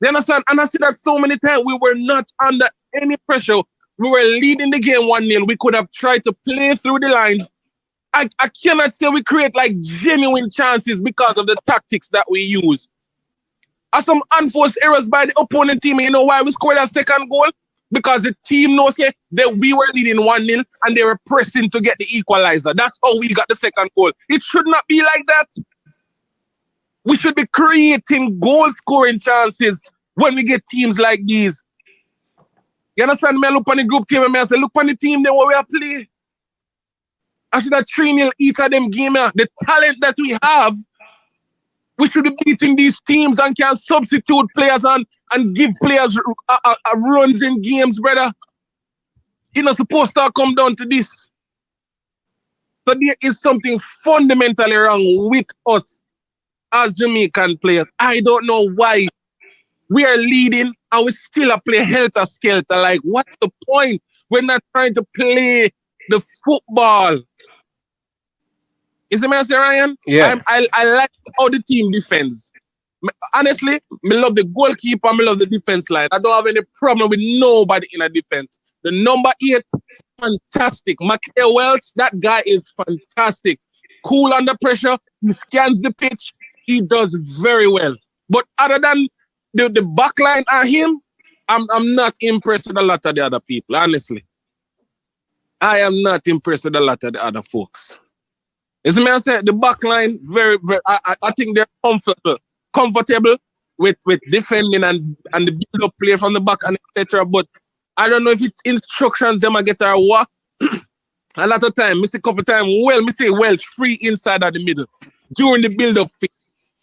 You understand? And I see that so many times we were not under any pressure. We were leading the game 1-0. We could have tried to play through the lines. I cannot say we create like genuine chances because of the tactics that we use. Are some unforced errors by the opponent team. You know why we scored that second goal? Because the team knows that we were leading 1-0 and they were pressing to get the equalizer. That's how we got the second goal. It should not be like that. We should be creating goal-scoring chances when we get teams like these. You understand me? I look on the group team and I say, look on the team then what we are playing. I should have 3-0 each of them game. The talent that we have, we should be beating these teams and can substitute players and give players runs in games, brother. You're not supposed to come down to this. So there is something fundamentally wrong with us as Jamaican players. I don't know why we are leading and we still play helter-skelter. Like, what's the point? We're not trying to play the football. You see me, I say, Ryan? Yeah. I like how the team defends. Honestly, I love the goalkeeper, I love the defense line. I don't have any problem with nobody in a defense. The number 8, fantastic. McKay Welch, that guy is fantastic. Cool under pressure. He scans the pitch. He does very well. But other than the back line and him, I'm not impressed with a lot of the other people, honestly. I am not impressed with a lot of the other folks. You see me, I say, the back line, very, very, I think they're comfortable with defending and the build-up play from the back and etc. But I don't know if it's instructions them I get or what. A lot of time, I see a couple times, I see Welch free inside of the middle during the build-up phase.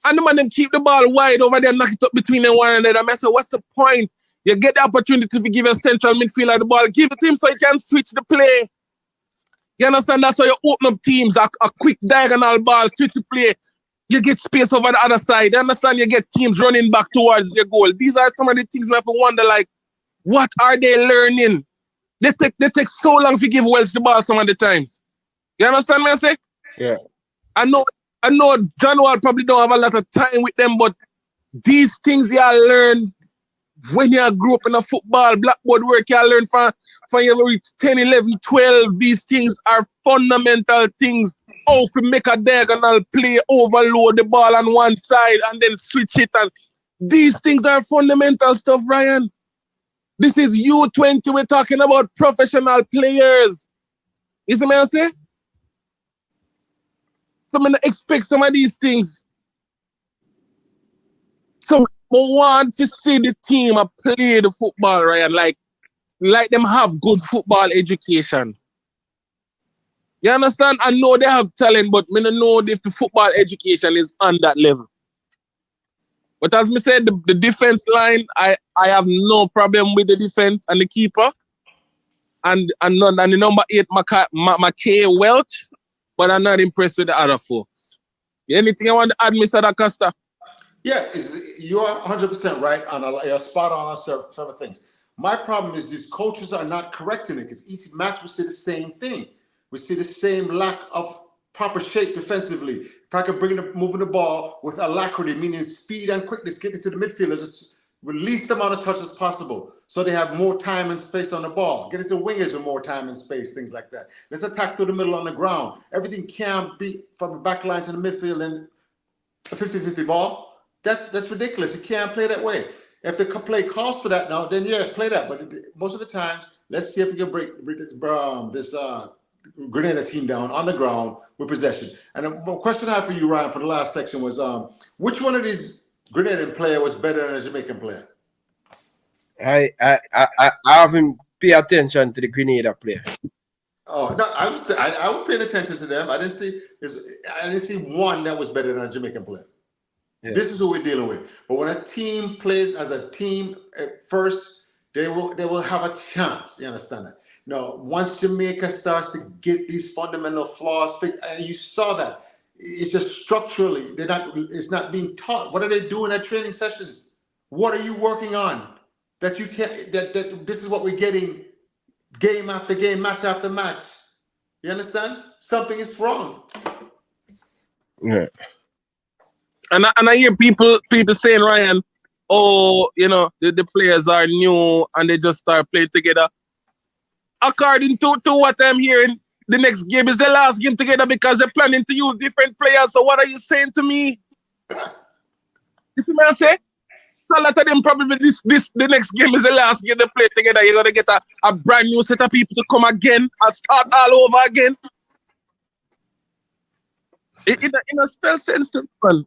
And the man them keep the ball wide over there, knock it up between them one another. I say, what's the point? You get the opportunity to give a central midfielder the ball, give it to him so he can switch the play. You understand? That's how you open up teams, a quick diagonal ball, switch the play. You get space over the other side. You understand? You get teams running back towards their goal. These are some of the things we have to wonder, like, what are they learning? They take so long to give Welsh the ball some of the times. You understand me I say? Yeah. I know John Wall probably don't have a lot of time with them, but these things you learn when you grew up in a football, blackboard work you learn from you reach 10, 11, 12. These things are fundamental things. How to make a diagonal play, overload the ball on one side and then switch it. And these things are fundamental stuff, Ryan. This is U20. We're talking about professional players. You see what I say? So I expect some of these things. So I want to see the team play the football, Ryan, like them have good football education. You understand? I know they have talent, but I don't know if the football education is on that level. But as I said, the defense line, I have no problem with the defense and the keeper. And the number 8, McKay Welch, but I'm not impressed with the other folks. Anything I want to add, Mr. Acosta? Yeah, you are 100% right, and you're spot on several things. My problem is these coaches are not correcting it, because each match we see the same thing. We see the same lack of proper shape defensively. If I could moving the ball with alacrity, meaning speed and quickness, get it to the midfielders, release the amount of touch as possible, so they have more time and space on the ball. Get it to wingers with more time and space, things like that. Let's attack through the middle on the ground. Everything can be from the back line to the midfield and a 50-50 ball. That's ridiculous. You can't play that way. If the play calls for that now, then yeah, play that. But most of the times, let's see if we can break this Grenada team down on the ground with possession. And a question I have for you, Ryan, for the last section was, which one of these Grenadian player was better than a Jamaican player? I haven't paid attention to the Grenada player. Oh no, I was paying attention to them. I didn't see one that was better than a Jamaican player. Yeah. This is who we're dealing with. But when a team plays as a team at first, they will have a chance. You understand that? No, once Jamaica starts to get these fundamental flaws fixed, and you saw that, it's just structurally it's not being taught. What are they doing at training sessions? What are you working on that you can't? That this is what we're getting, game after game, match after match. You understand? Something is wrong. Yeah. And I hear people saying, Ryan, oh, the players are new and they just start playing together. According to what I'm hearing, the next game is the last game together because they're planning to use different players. So what are you saying to me? You see what I say? So a lot of them probably the next game is the last game they play together. You're gonna get a brand new set of people to come again and start all over again. In a spell sense to fun.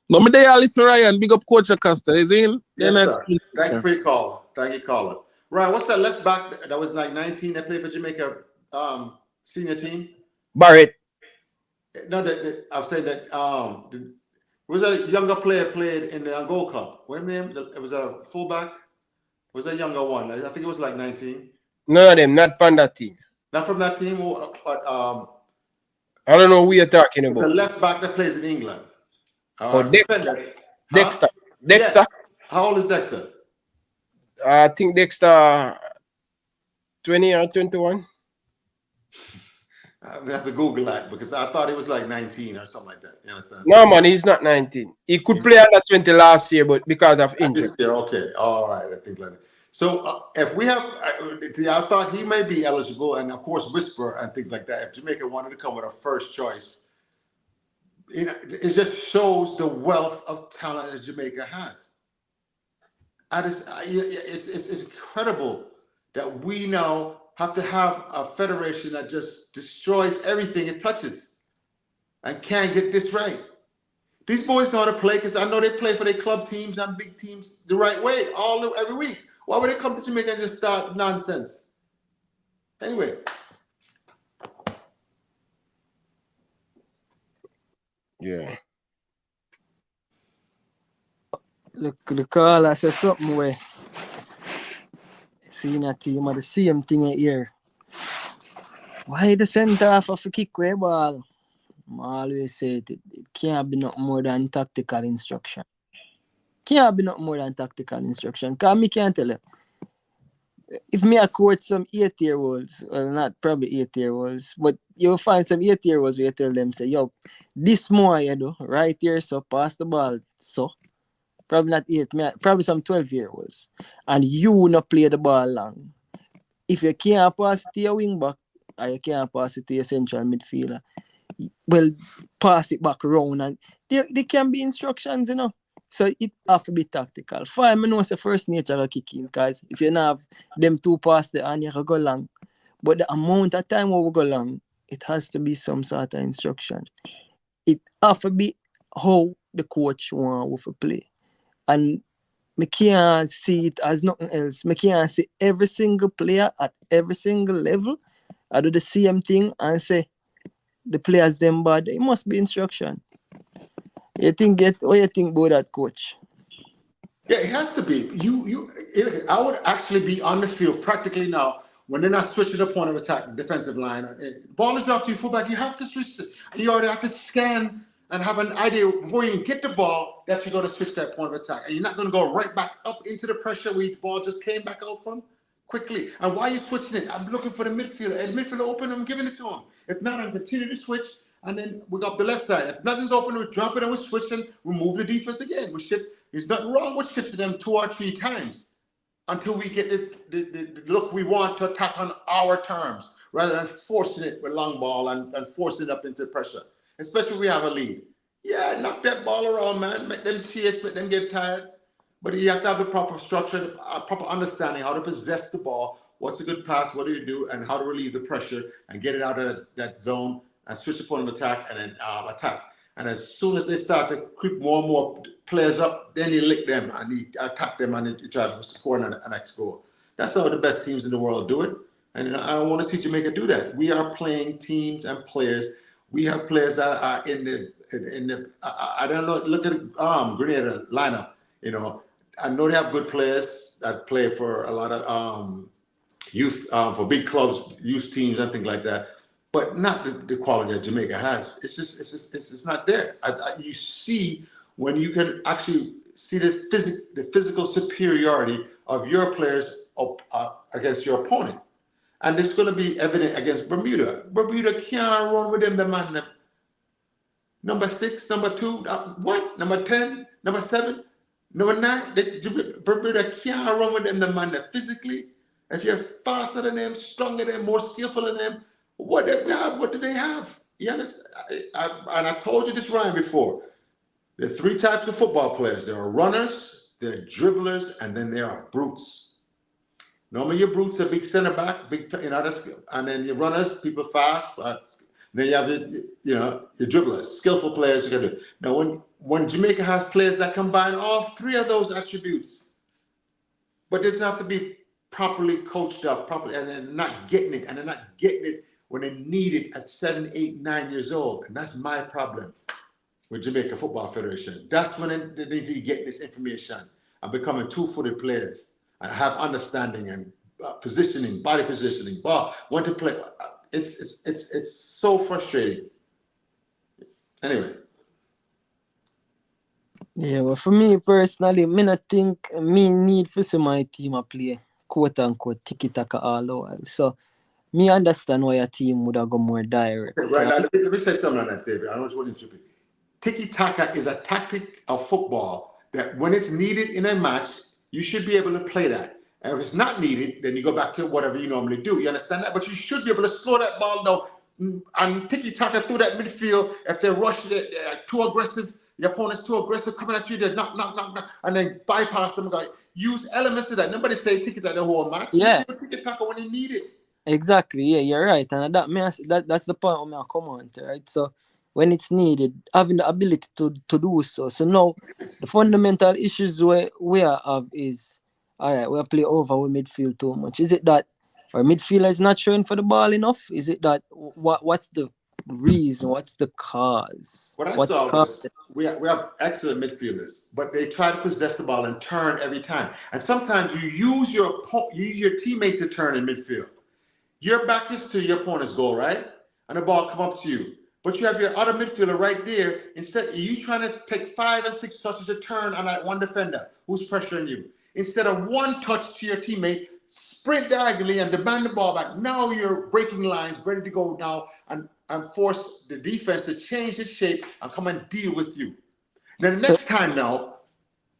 No, me there, listen, Ryan. Big up Coach Acosta. Is he in? Yes, sir. Thank you for your call. Thank you, caller. Ryan, what's that left back that was like 19 that played for Jamaica senior team? Barrett. No, I've said that was a younger player played in the Gold Cup. What name? It was a fullback. It was a younger one. I think it was like 19. None of them, not from that team. Not from that team, but I don't know who you're talking about. It's a left back that plays in England. Dexter. Huh? Dexter. Yeah. How old is Dexter? I think Dexter 20 or 21. I'm gonna have to Google that because I thought he was like 19 or something like that. You understand? No, man, he's not 19. He could play under 20 last year, but because of injury. This year, okay, all right, I think like that. So if we have, I thought he may be eligible, and of course Whisper and things like that. If Jamaica wanted to come with a first choice, it just shows the wealth of talent that Jamaica has. It's incredible that we now have to have a federation that just destroys everything it touches and can't get this right. These boys know how to play because I know they play for their club teams and big teams the right way every week. Why would they come to Jamaica and just start nonsense? Anyway. Yeah. Look, the caller said something where seeing a team of the same thing here. Why the center half of a kick way ball? I always say it can't be nothing more than tactical instruction. Can't be nothing more than tactical instruction. Because me can't tell you. If me a coach some 8-year-olds, well not probably 8-year-olds, but you'll find some 8-year-olds where you tell them, say, yo, this more you do, right here, so pass the ball, so. Probably not 8, probably some 12-year-olds. And you not play the ball long. If you can't pass it to your wing back, or you can't pass it to your central midfielder, well, pass it back around. And there can be instructions, So it have to be tactical. Fine, I know it's the first nature of kicking, guys. If you don't have them two pass the and you can go long. But the amount of time we go long, it has to be some sort of instruction. It have to be how the coach wants to play. And me can't see it as nothing else. Me can't see every single player at every single level. I do the same thing and say the players them bad. It must be instruction. What you think about that, coach? Yeah, it has to be. I would actually be on the field practically now when they're not switching the point of attack, defensive line. Ball is dropped to your fullback. You have to switch. You already have to scan and have an idea before you can get the ball that you're going to switch that point of attack. And you're not going to go right back up into the pressure where the ball just came back out from quickly. And why are you switching it? I'm looking for the midfielder. And the midfielder open, I'm giving it to him. If not, I'm continue to switch. And then we got the left side. If nothing's open, we drop it and we switch and we move the defense again. We shift. There's nothing wrong with shifting them 2 or 3 times until we get the look we want to attack on our terms rather than forcing it with long ball and forcing it up into pressure. Especially if we have a lead. Yeah, knock that ball around, man. Make them chase, make them get tired. But you have to have the proper structure, a proper understanding how to possess the ball, what's a good pass, what do you do, and how to relieve the pressure and get it out of that zone and switch the point of attack and then attack. And as soon as they start to creep more and more players up, then you lick them and you attack them and you try to score an next goal. That's how the best teams in the world do it. And I don't want to see Jamaica do that. We are playing teams and players. We have players that are in the I don't know. Look at Grenada lineup. You know, I know they have good players that play for a lot of youth for big clubs, youth teams and things like that. But not the quality that Jamaica has. It's just not there. You see when you can actually see the physical superiority of your players against your opponent. And it's going to be evident against Bermuda. Bermuda can't run with them, the man. Number 6, number 2, what? Number 10, number 7, number 9. Bermuda can't run with them, the man. Physically, if you're faster than them, stronger than them, more skillful than them, what do they have? You understand? And I told you this, Ryan, before. There are 3 types of football players. There are runners, there are dribblers, and then there are brutes. Normally, your brutes are big center back, and then your runners, people fast. Then you have your dribblers, skillful players. You can do. Now, when Jamaica has players that combine all 3 of those attributes, but they just have to be properly coached up, and they're not getting it, when they need it at 7, 8, 9 years old, and that's my problem with Jamaica Football Federation. That's when they need to get this information and becoming 2-footed players. And have understanding and positioning, body positioning, ball, when to play. It's so frustrating. Anyway. Yeah, well, for me personally, I not think me need for see my team a play quote unquote tiki-taka all over. So me understand why a team would have go more direct. Okay, right now, let me say something on that, David. I don't want to interrupt you. Tiki-taka is a tactic of football that when it's needed in a match, you should be able to play that. And if it's not needed, then you go back to whatever you normally do. You understand that? But you should be able to slow that ball down and tiki-taka through that midfield. If they're rushing, they're too aggressive, your opponent's too aggressive, coming at you, they're knock, and then bypass them. Use elements of that. Nobody say tiki-taka the whole match. Yeah. You do tiki-taka when you need it. Exactly. Yeah, you're right. And that's the point I'm come on to, right? So when it's needed, having the ability to do so. So now, the fundamental issues we have is, all right, we play over with midfield too much. Is it that our midfielder is not showing for the ball enough? Is it that, what's the reason? What's the cause? What I saw was we have excellent midfielders, but they try to possess the ball and turn every time. And sometimes you use your teammate to turn in midfield. Your back is to your opponent's goal, right? And the ball come up to you. But you have your other midfielder right there. Instead, you trying to take 5 and 6 touches to turn on that one defender who's pressuring you. Instead of 1 touch to your teammate, sprint diagonally and demand the ball back. Now you're breaking lines, ready to go now and force the defense to change its shape and come and deal with you. Now, the next time now,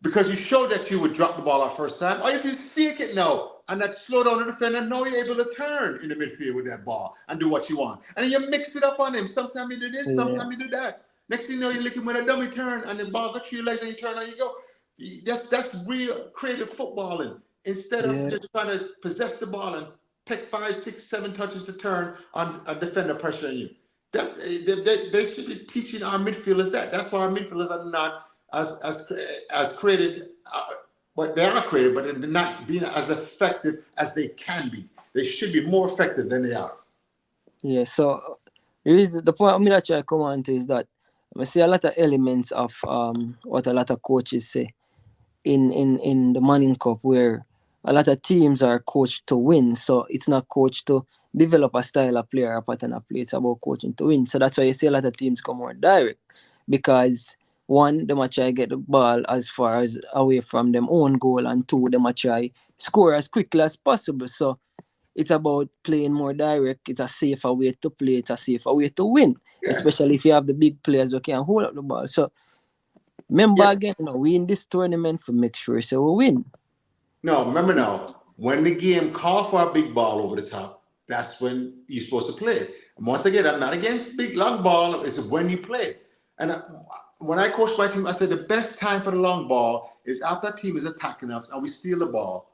because you showed that you would drop the ball our first time, or if you fake it now, and that slow down the defender, now you're able to turn in the midfield with that ball and do what you want. And then you mix it up on him. Sometimes you do this, sometimes you do that. Next thing you know, you're looking with a dummy turn and the ball goes through your legs and you turn and you go. That's real creative footballing. Instead of just trying to possess the ball and take 5, 6, 7 touches to turn on a defender pressuring you. They should be teaching our midfielders that. That's why our midfielders are not as creative. But they are creative, but they're not being as effective as they can be. They should be more effective than they are. Yeah, so the point I'm going to try to come on to is that I see a lot of elements of what a lot of coaches say in the Manning Cup, where a lot of teams are coached to win. So it's not coached to develop a style of player or a pattern of play. It's about coaching to win. So that's why you see a lot of teams come more direct, because 1, they might try to get the ball as far as away from them own goal, and 2, they might try score as quickly as possible. So it's about playing more direct. It's a safer way to play. It's a safer way to win, especially if you have the big players who can hold up the ball. So remember again, we in this tournament for make sure so we win. No, remember now, when the game calls for a big ball over the top, that's when you're supposed to play. And once again, I'm not against big long ball. It's when you play. And when I coached my team, I said the best time for the long ball is after a team is attacking us and we steal the ball.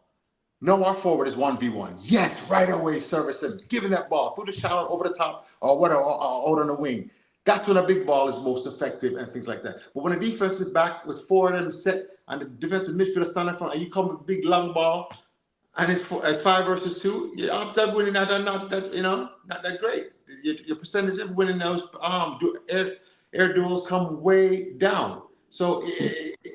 No, our forward is 1v1. Yes, right away, service him, giving that ball through the shallow, over the top, or whatever, or out on the wing. That's when a big ball is most effective and things like that. But when a defense is back with 4 of them set and the defensive midfielder standing in front and you come with a big long ball and it's 5 versus 2, your odds of winning not that great. Your percentage of winning those air duels come way down. So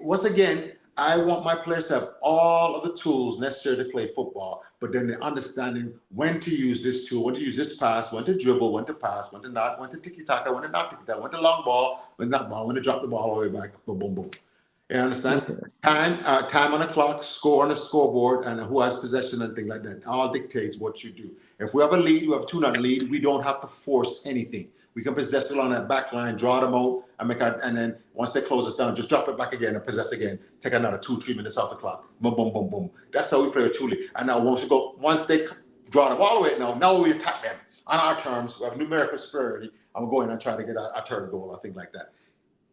once again, I want my players to have all of the tools necessary to play football, but then they're understanding when to use this tool, when to use this pass, when to dribble, when to pass, when to not, when to tiki-taka, when to not tiki-taka, when to long ball, when not ball, when to drop the ball all the way back, boom, boom, boom. You understand? Okay. Time on the clock, score on the scoreboard, and who has possession and things like that. All dictates what you do. If we have a lead, we have a 2-0 lead, we don't have to force anything. We can possess it on that back line, draw them out, and then once they close us down, just drop it back again and possess again. Take another 2-3 minutes off the clock. Boom, boom, boom, boom. That's how we play with Thule. And now once they draw the ball away, now we attack them on our terms. We have numerical superiority. I'm going and try to get a third goal or thing like that.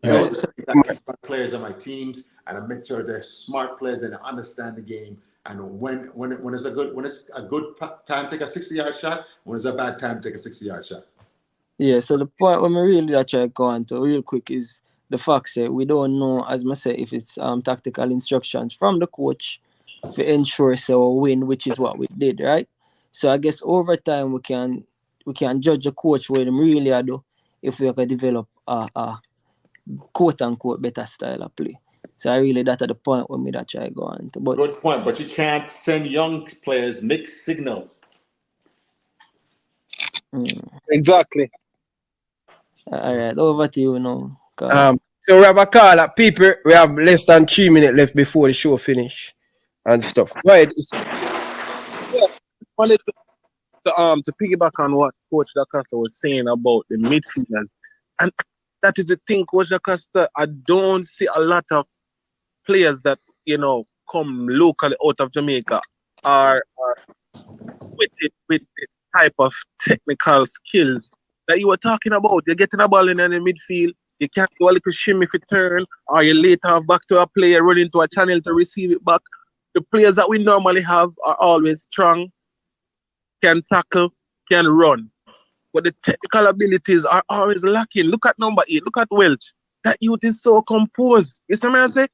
Those are my players on my teams, and I make sure they're smart players and they understand the game. And when it's a good time to take a 60-yard shot, when it's a bad time to take a 60-yard shot. Yeah, so the point when we really try to go on to real quick is the fact that we don't know, as I say, if it's tactical instructions from the coach to ensure so we win, which is what we did, right? So I guess over time we can judge the coach what them really do if we can develop a quote unquote better style of play. So I really that's at the point when we try to go on to. But good point, but you can't send young players mixed signals. Exactly. All right, over to you now. So we have a call at people. We have less than 3 minutes left before the show finish and stuff. Go ahead. Yeah, wanted to piggyback on what Coach DaCosta was saying about the midfielders, and that is the thing, Coach DaCosta. I don't see a lot of players that come locally out of Jamaica are with the type of technical skills that you were talking about. You're getting a ball in the midfield, you can't do a little shimmy if it turn, or you later have back to a player running to a channel to receive it back. The players that we normally have are always strong, can tackle, can run. But the technical abilities are always lacking. Look at number 8, look at Welch. That youth is so composed. You see what I say?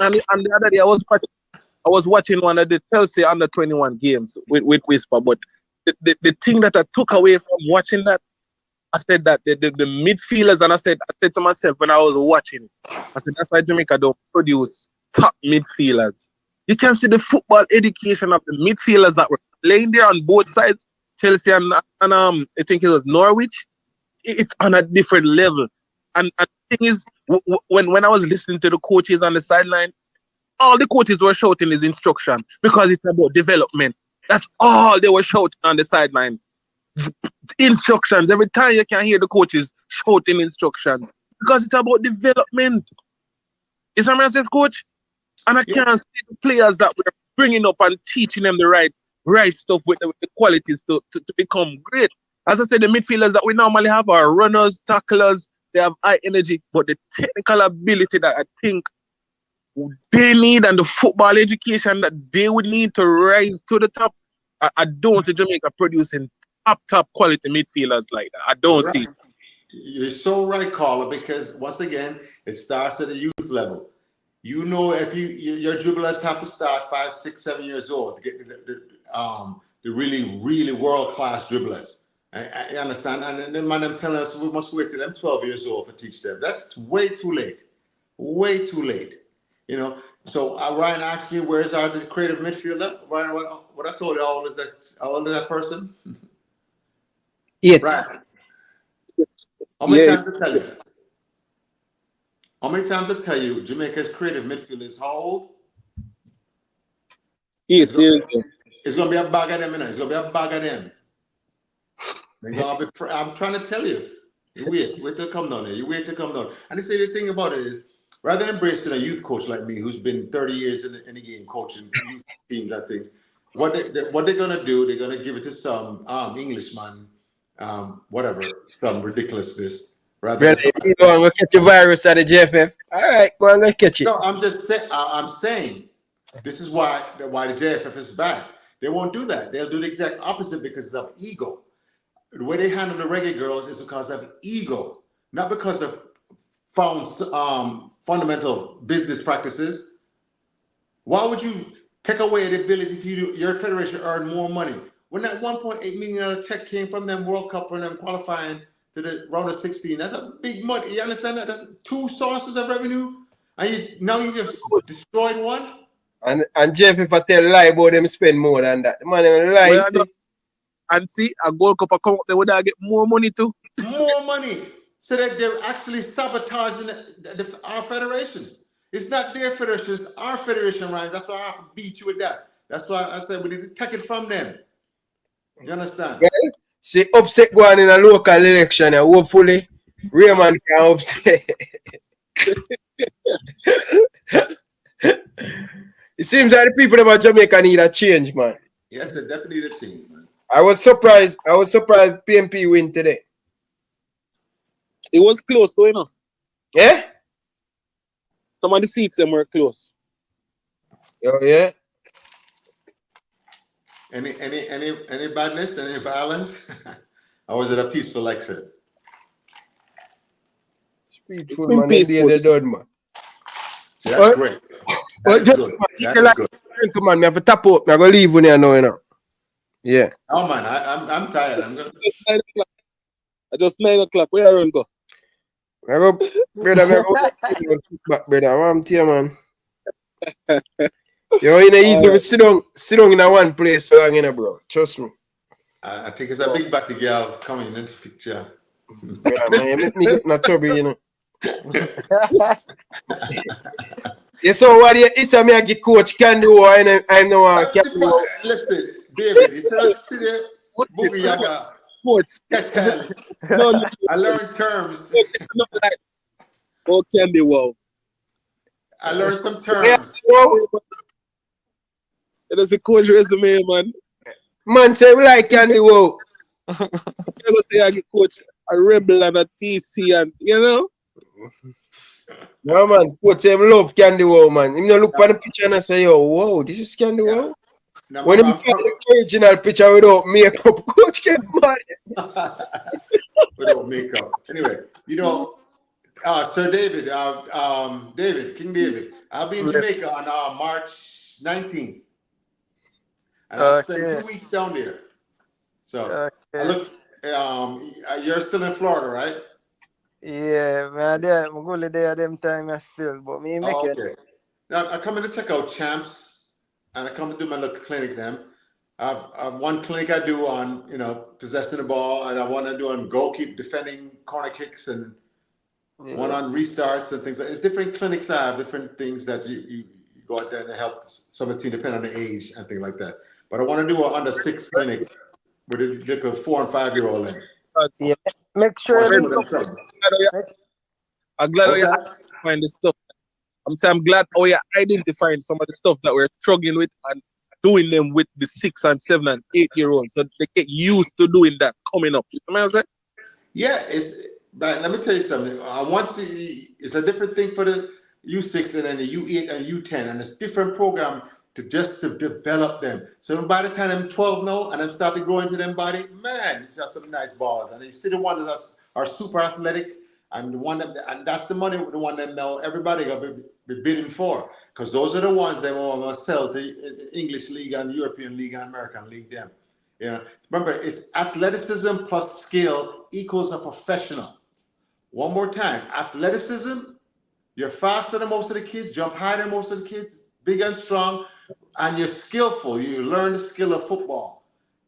And the other day I was watching one of the Chelsea under 21 games with Whisper, but the thing that I took away from watching that, I said that the midfielders, and I said to myself when I was watching, I said that's why Jamaica don't produce top midfielders. You can see the football education of the midfielders that were playing there on both sides, Chelsea and I think it was Norwich. It's on a different level. And the thing is, when I was listening to the coaches on the sideline, all the coaches were shouting his instruction because it's about development. That's all they were shouting on the sideline. Instructions. Every time you can hear the coaches shouting instructions because it's about development. Is that what I said, Coach? And I can't see the players that we're bringing up and teaching them the right stuff with the qualities to become great. As I said, the midfielders that we normally have are runners, tacklers. They have high energy, but the technical ability that I think they need and the football education that they would need to rise to the top, I don't see Jamaica producing top quality midfielders like that. I don't see. You're so right, Carla, because once again, it starts at the youth level. If your dribblers have to start 5, 6, 7 years old to get the really, really world-class dribblers. I understand. And then man, I'm telling us we must wait till them 12 years old to teach them. That's way too late. Way too late. So Ryan asked me, where's our creative midfielder? Ryan, what I told you, how old is that person? Yes. Right. How many times to tell you? How many times to tell you Jamaica's creative midfielder is how old? Yes. It's going to be a bag of them, It's going to be a bag of them. I'm trying to tell you. You wait to come down here. You wait to come down. And they say the thing about it is, rather than embracing a youth coach like me, who's been 30 years in the game coaching youth teams and things, what they're gonna do, they're gonna give it to some Englishman, whatever, some ridiculousness. We'll catch a virus at the JFF. All right, go on, let's catch it. No, I'm saying this is why the JFF is bad. They won't do that. They'll do the exact opposite because of ego. The way they handle the reggae girls is because of ego. not because of found fundamental business practices. Why would you take away the ability for your federation to earn more money? When that $1.8 million check came from them World Cup and them qualifying to the round of 16, that's a big money. You understand that? That's two sources of revenue, and now you just destroyed one. And Jeff, if I tell a lie about them, spend more than that. The man will lie. Well, and see, a Gold Cup come out, they would get more money too. More money. So that they're actually sabotaging our federation. It's not their federation, it's our federation, Ryan. That's why I have to beat you with that. That's why I said we need to take it from them. You understand? Well, see, upset going in a local election, and hopefully Raymond can upset. It seems that the people of Jamaica need a change, man. Yes, they definitely need a change, man. I was surprised PMP win today. It was close, though, you know. Yeah? Some of the seats them were close. Oh yeah. Any badness, any violence? Or was it a peaceful lecture? Peaceful, man. They done, man. See, that's great. That's good. That's good. Come on, me have to tap out. Me I go leave when you know. Yeah. Oh man, I'm tired. I'm gonna. Just 9 o'clock. Where I run go? I go, brother. Back, brother. I'm here, man. You know, you know, easy to sit down in a one place so long, you know, bro. Trust me. I think it's a big batty girl coming into the picture. Brother, man, you make me get in trouble, you know. Yeah, so what it's a me I get coach can do or I'm no captain. Listen, David, you said sit there, boogie yaga. No, I learned terms. Oh, candy wow. I learned some terms. It is a coach resume, man. Man, say we like candy wow. I go say I get coach a rebel and a TC and you know. No man, coach him love candy wow, man. You know, look on the picture and I say, yo, wow, this is candy wow. No, when you find the original picture without makeup, coach get mad. Without makeup. Anyway, you know, Sir David, King David, I'll be in Jamaica on March 19th. And I'll spend 2 weeks down there. So I look, you're still in Florida, right? Yeah, man, I'm going there them time still, but me make it. Okay. Now I'm coming to check out Champs, and I come to do my little clinic then. I've one clinic I do on, you know, possessing the ball, and I want to do on goalkeeper defending corner kicks, and one on restarts and things like that. It's different clinics I have, different things that you go out there and help some of the team, depending on the age and things like that. But I want to do an under 6 clinic with a 4 and 5 year old in. Yeah. Make sure I'm glad you find the stuff. I'm glad you identifying some of the stuff that we're struggling with and doing them with the 6 and 7 and 8 year olds, so they get used to doing that coming up. You know what I'm saying? Yeah, but let me tell you something. It's a different thing for the U6 and the U8 and U10, and it's different program to develop them. So by the time I'm 12 now and I'm starting to grow into them body, man, it's just some nice balls. And you see the ones that are super athletic, and and that's the money, the one that now everybody gonna be bidding for, because those are the ones they want to sell to English League and European League and American League. Them, you know. Remember, it's athleticism plus skill equals a professional. One more time, athleticism. You're faster than most of the kids, jump higher than most of the kids, big and strong, and you're skillful. You learn the skill of football.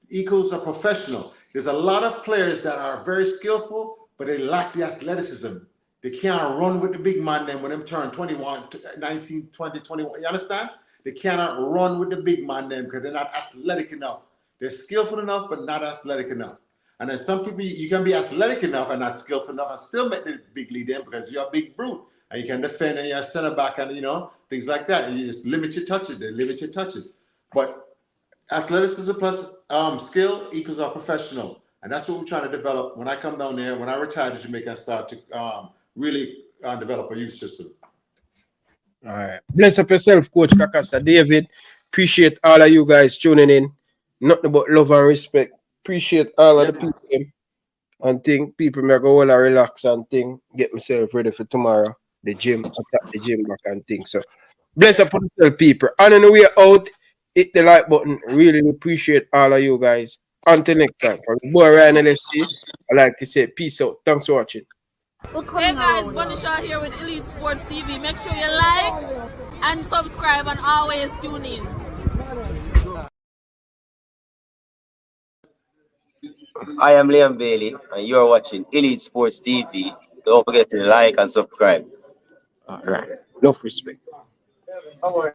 Equals a professional. There's a lot of players that are very skillful, but they lack the athleticism. They can't run with the big man then when them turn 21, 19, 20, 21. You understand? They cannot run with the big man then because they're not athletic enough. They're skillful enough, but not athletic enough. And then some people, you can be athletic enough and not skillful enough and still make the big lead then because you're a big brute. And you can defend and you're a center back and, you know, things like that. And you just limit your touches. They limit your touches. But athleticism plus skill equals a professional. And that's what we're trying to develop. When I come down there, when I retire to Jamaica, I start to really develop a youth system. All right. Bless up yourself, Coach Kakasa. David, appreciate all of you guys tuning in. Nothing but love and respect. Appreciate all of the people. and think people may go all relax and think, get myself ready for tomorrow. The gym, attack the gym back and think. So bless up on yourself, people. And on the way out, hit the like button. Really appreciate all of you guys. Until next time, from the boy Ryan LFC, I like to say peace out. Thanks for watching. Hey guys, Bunny Shaw here with Elite Sports TV. Make sure you like and subscribe and always tune in. I am Liam Bailey, and you are watching Elite Sports TV. Don't forget to like and subscribe. All right. Enough respect.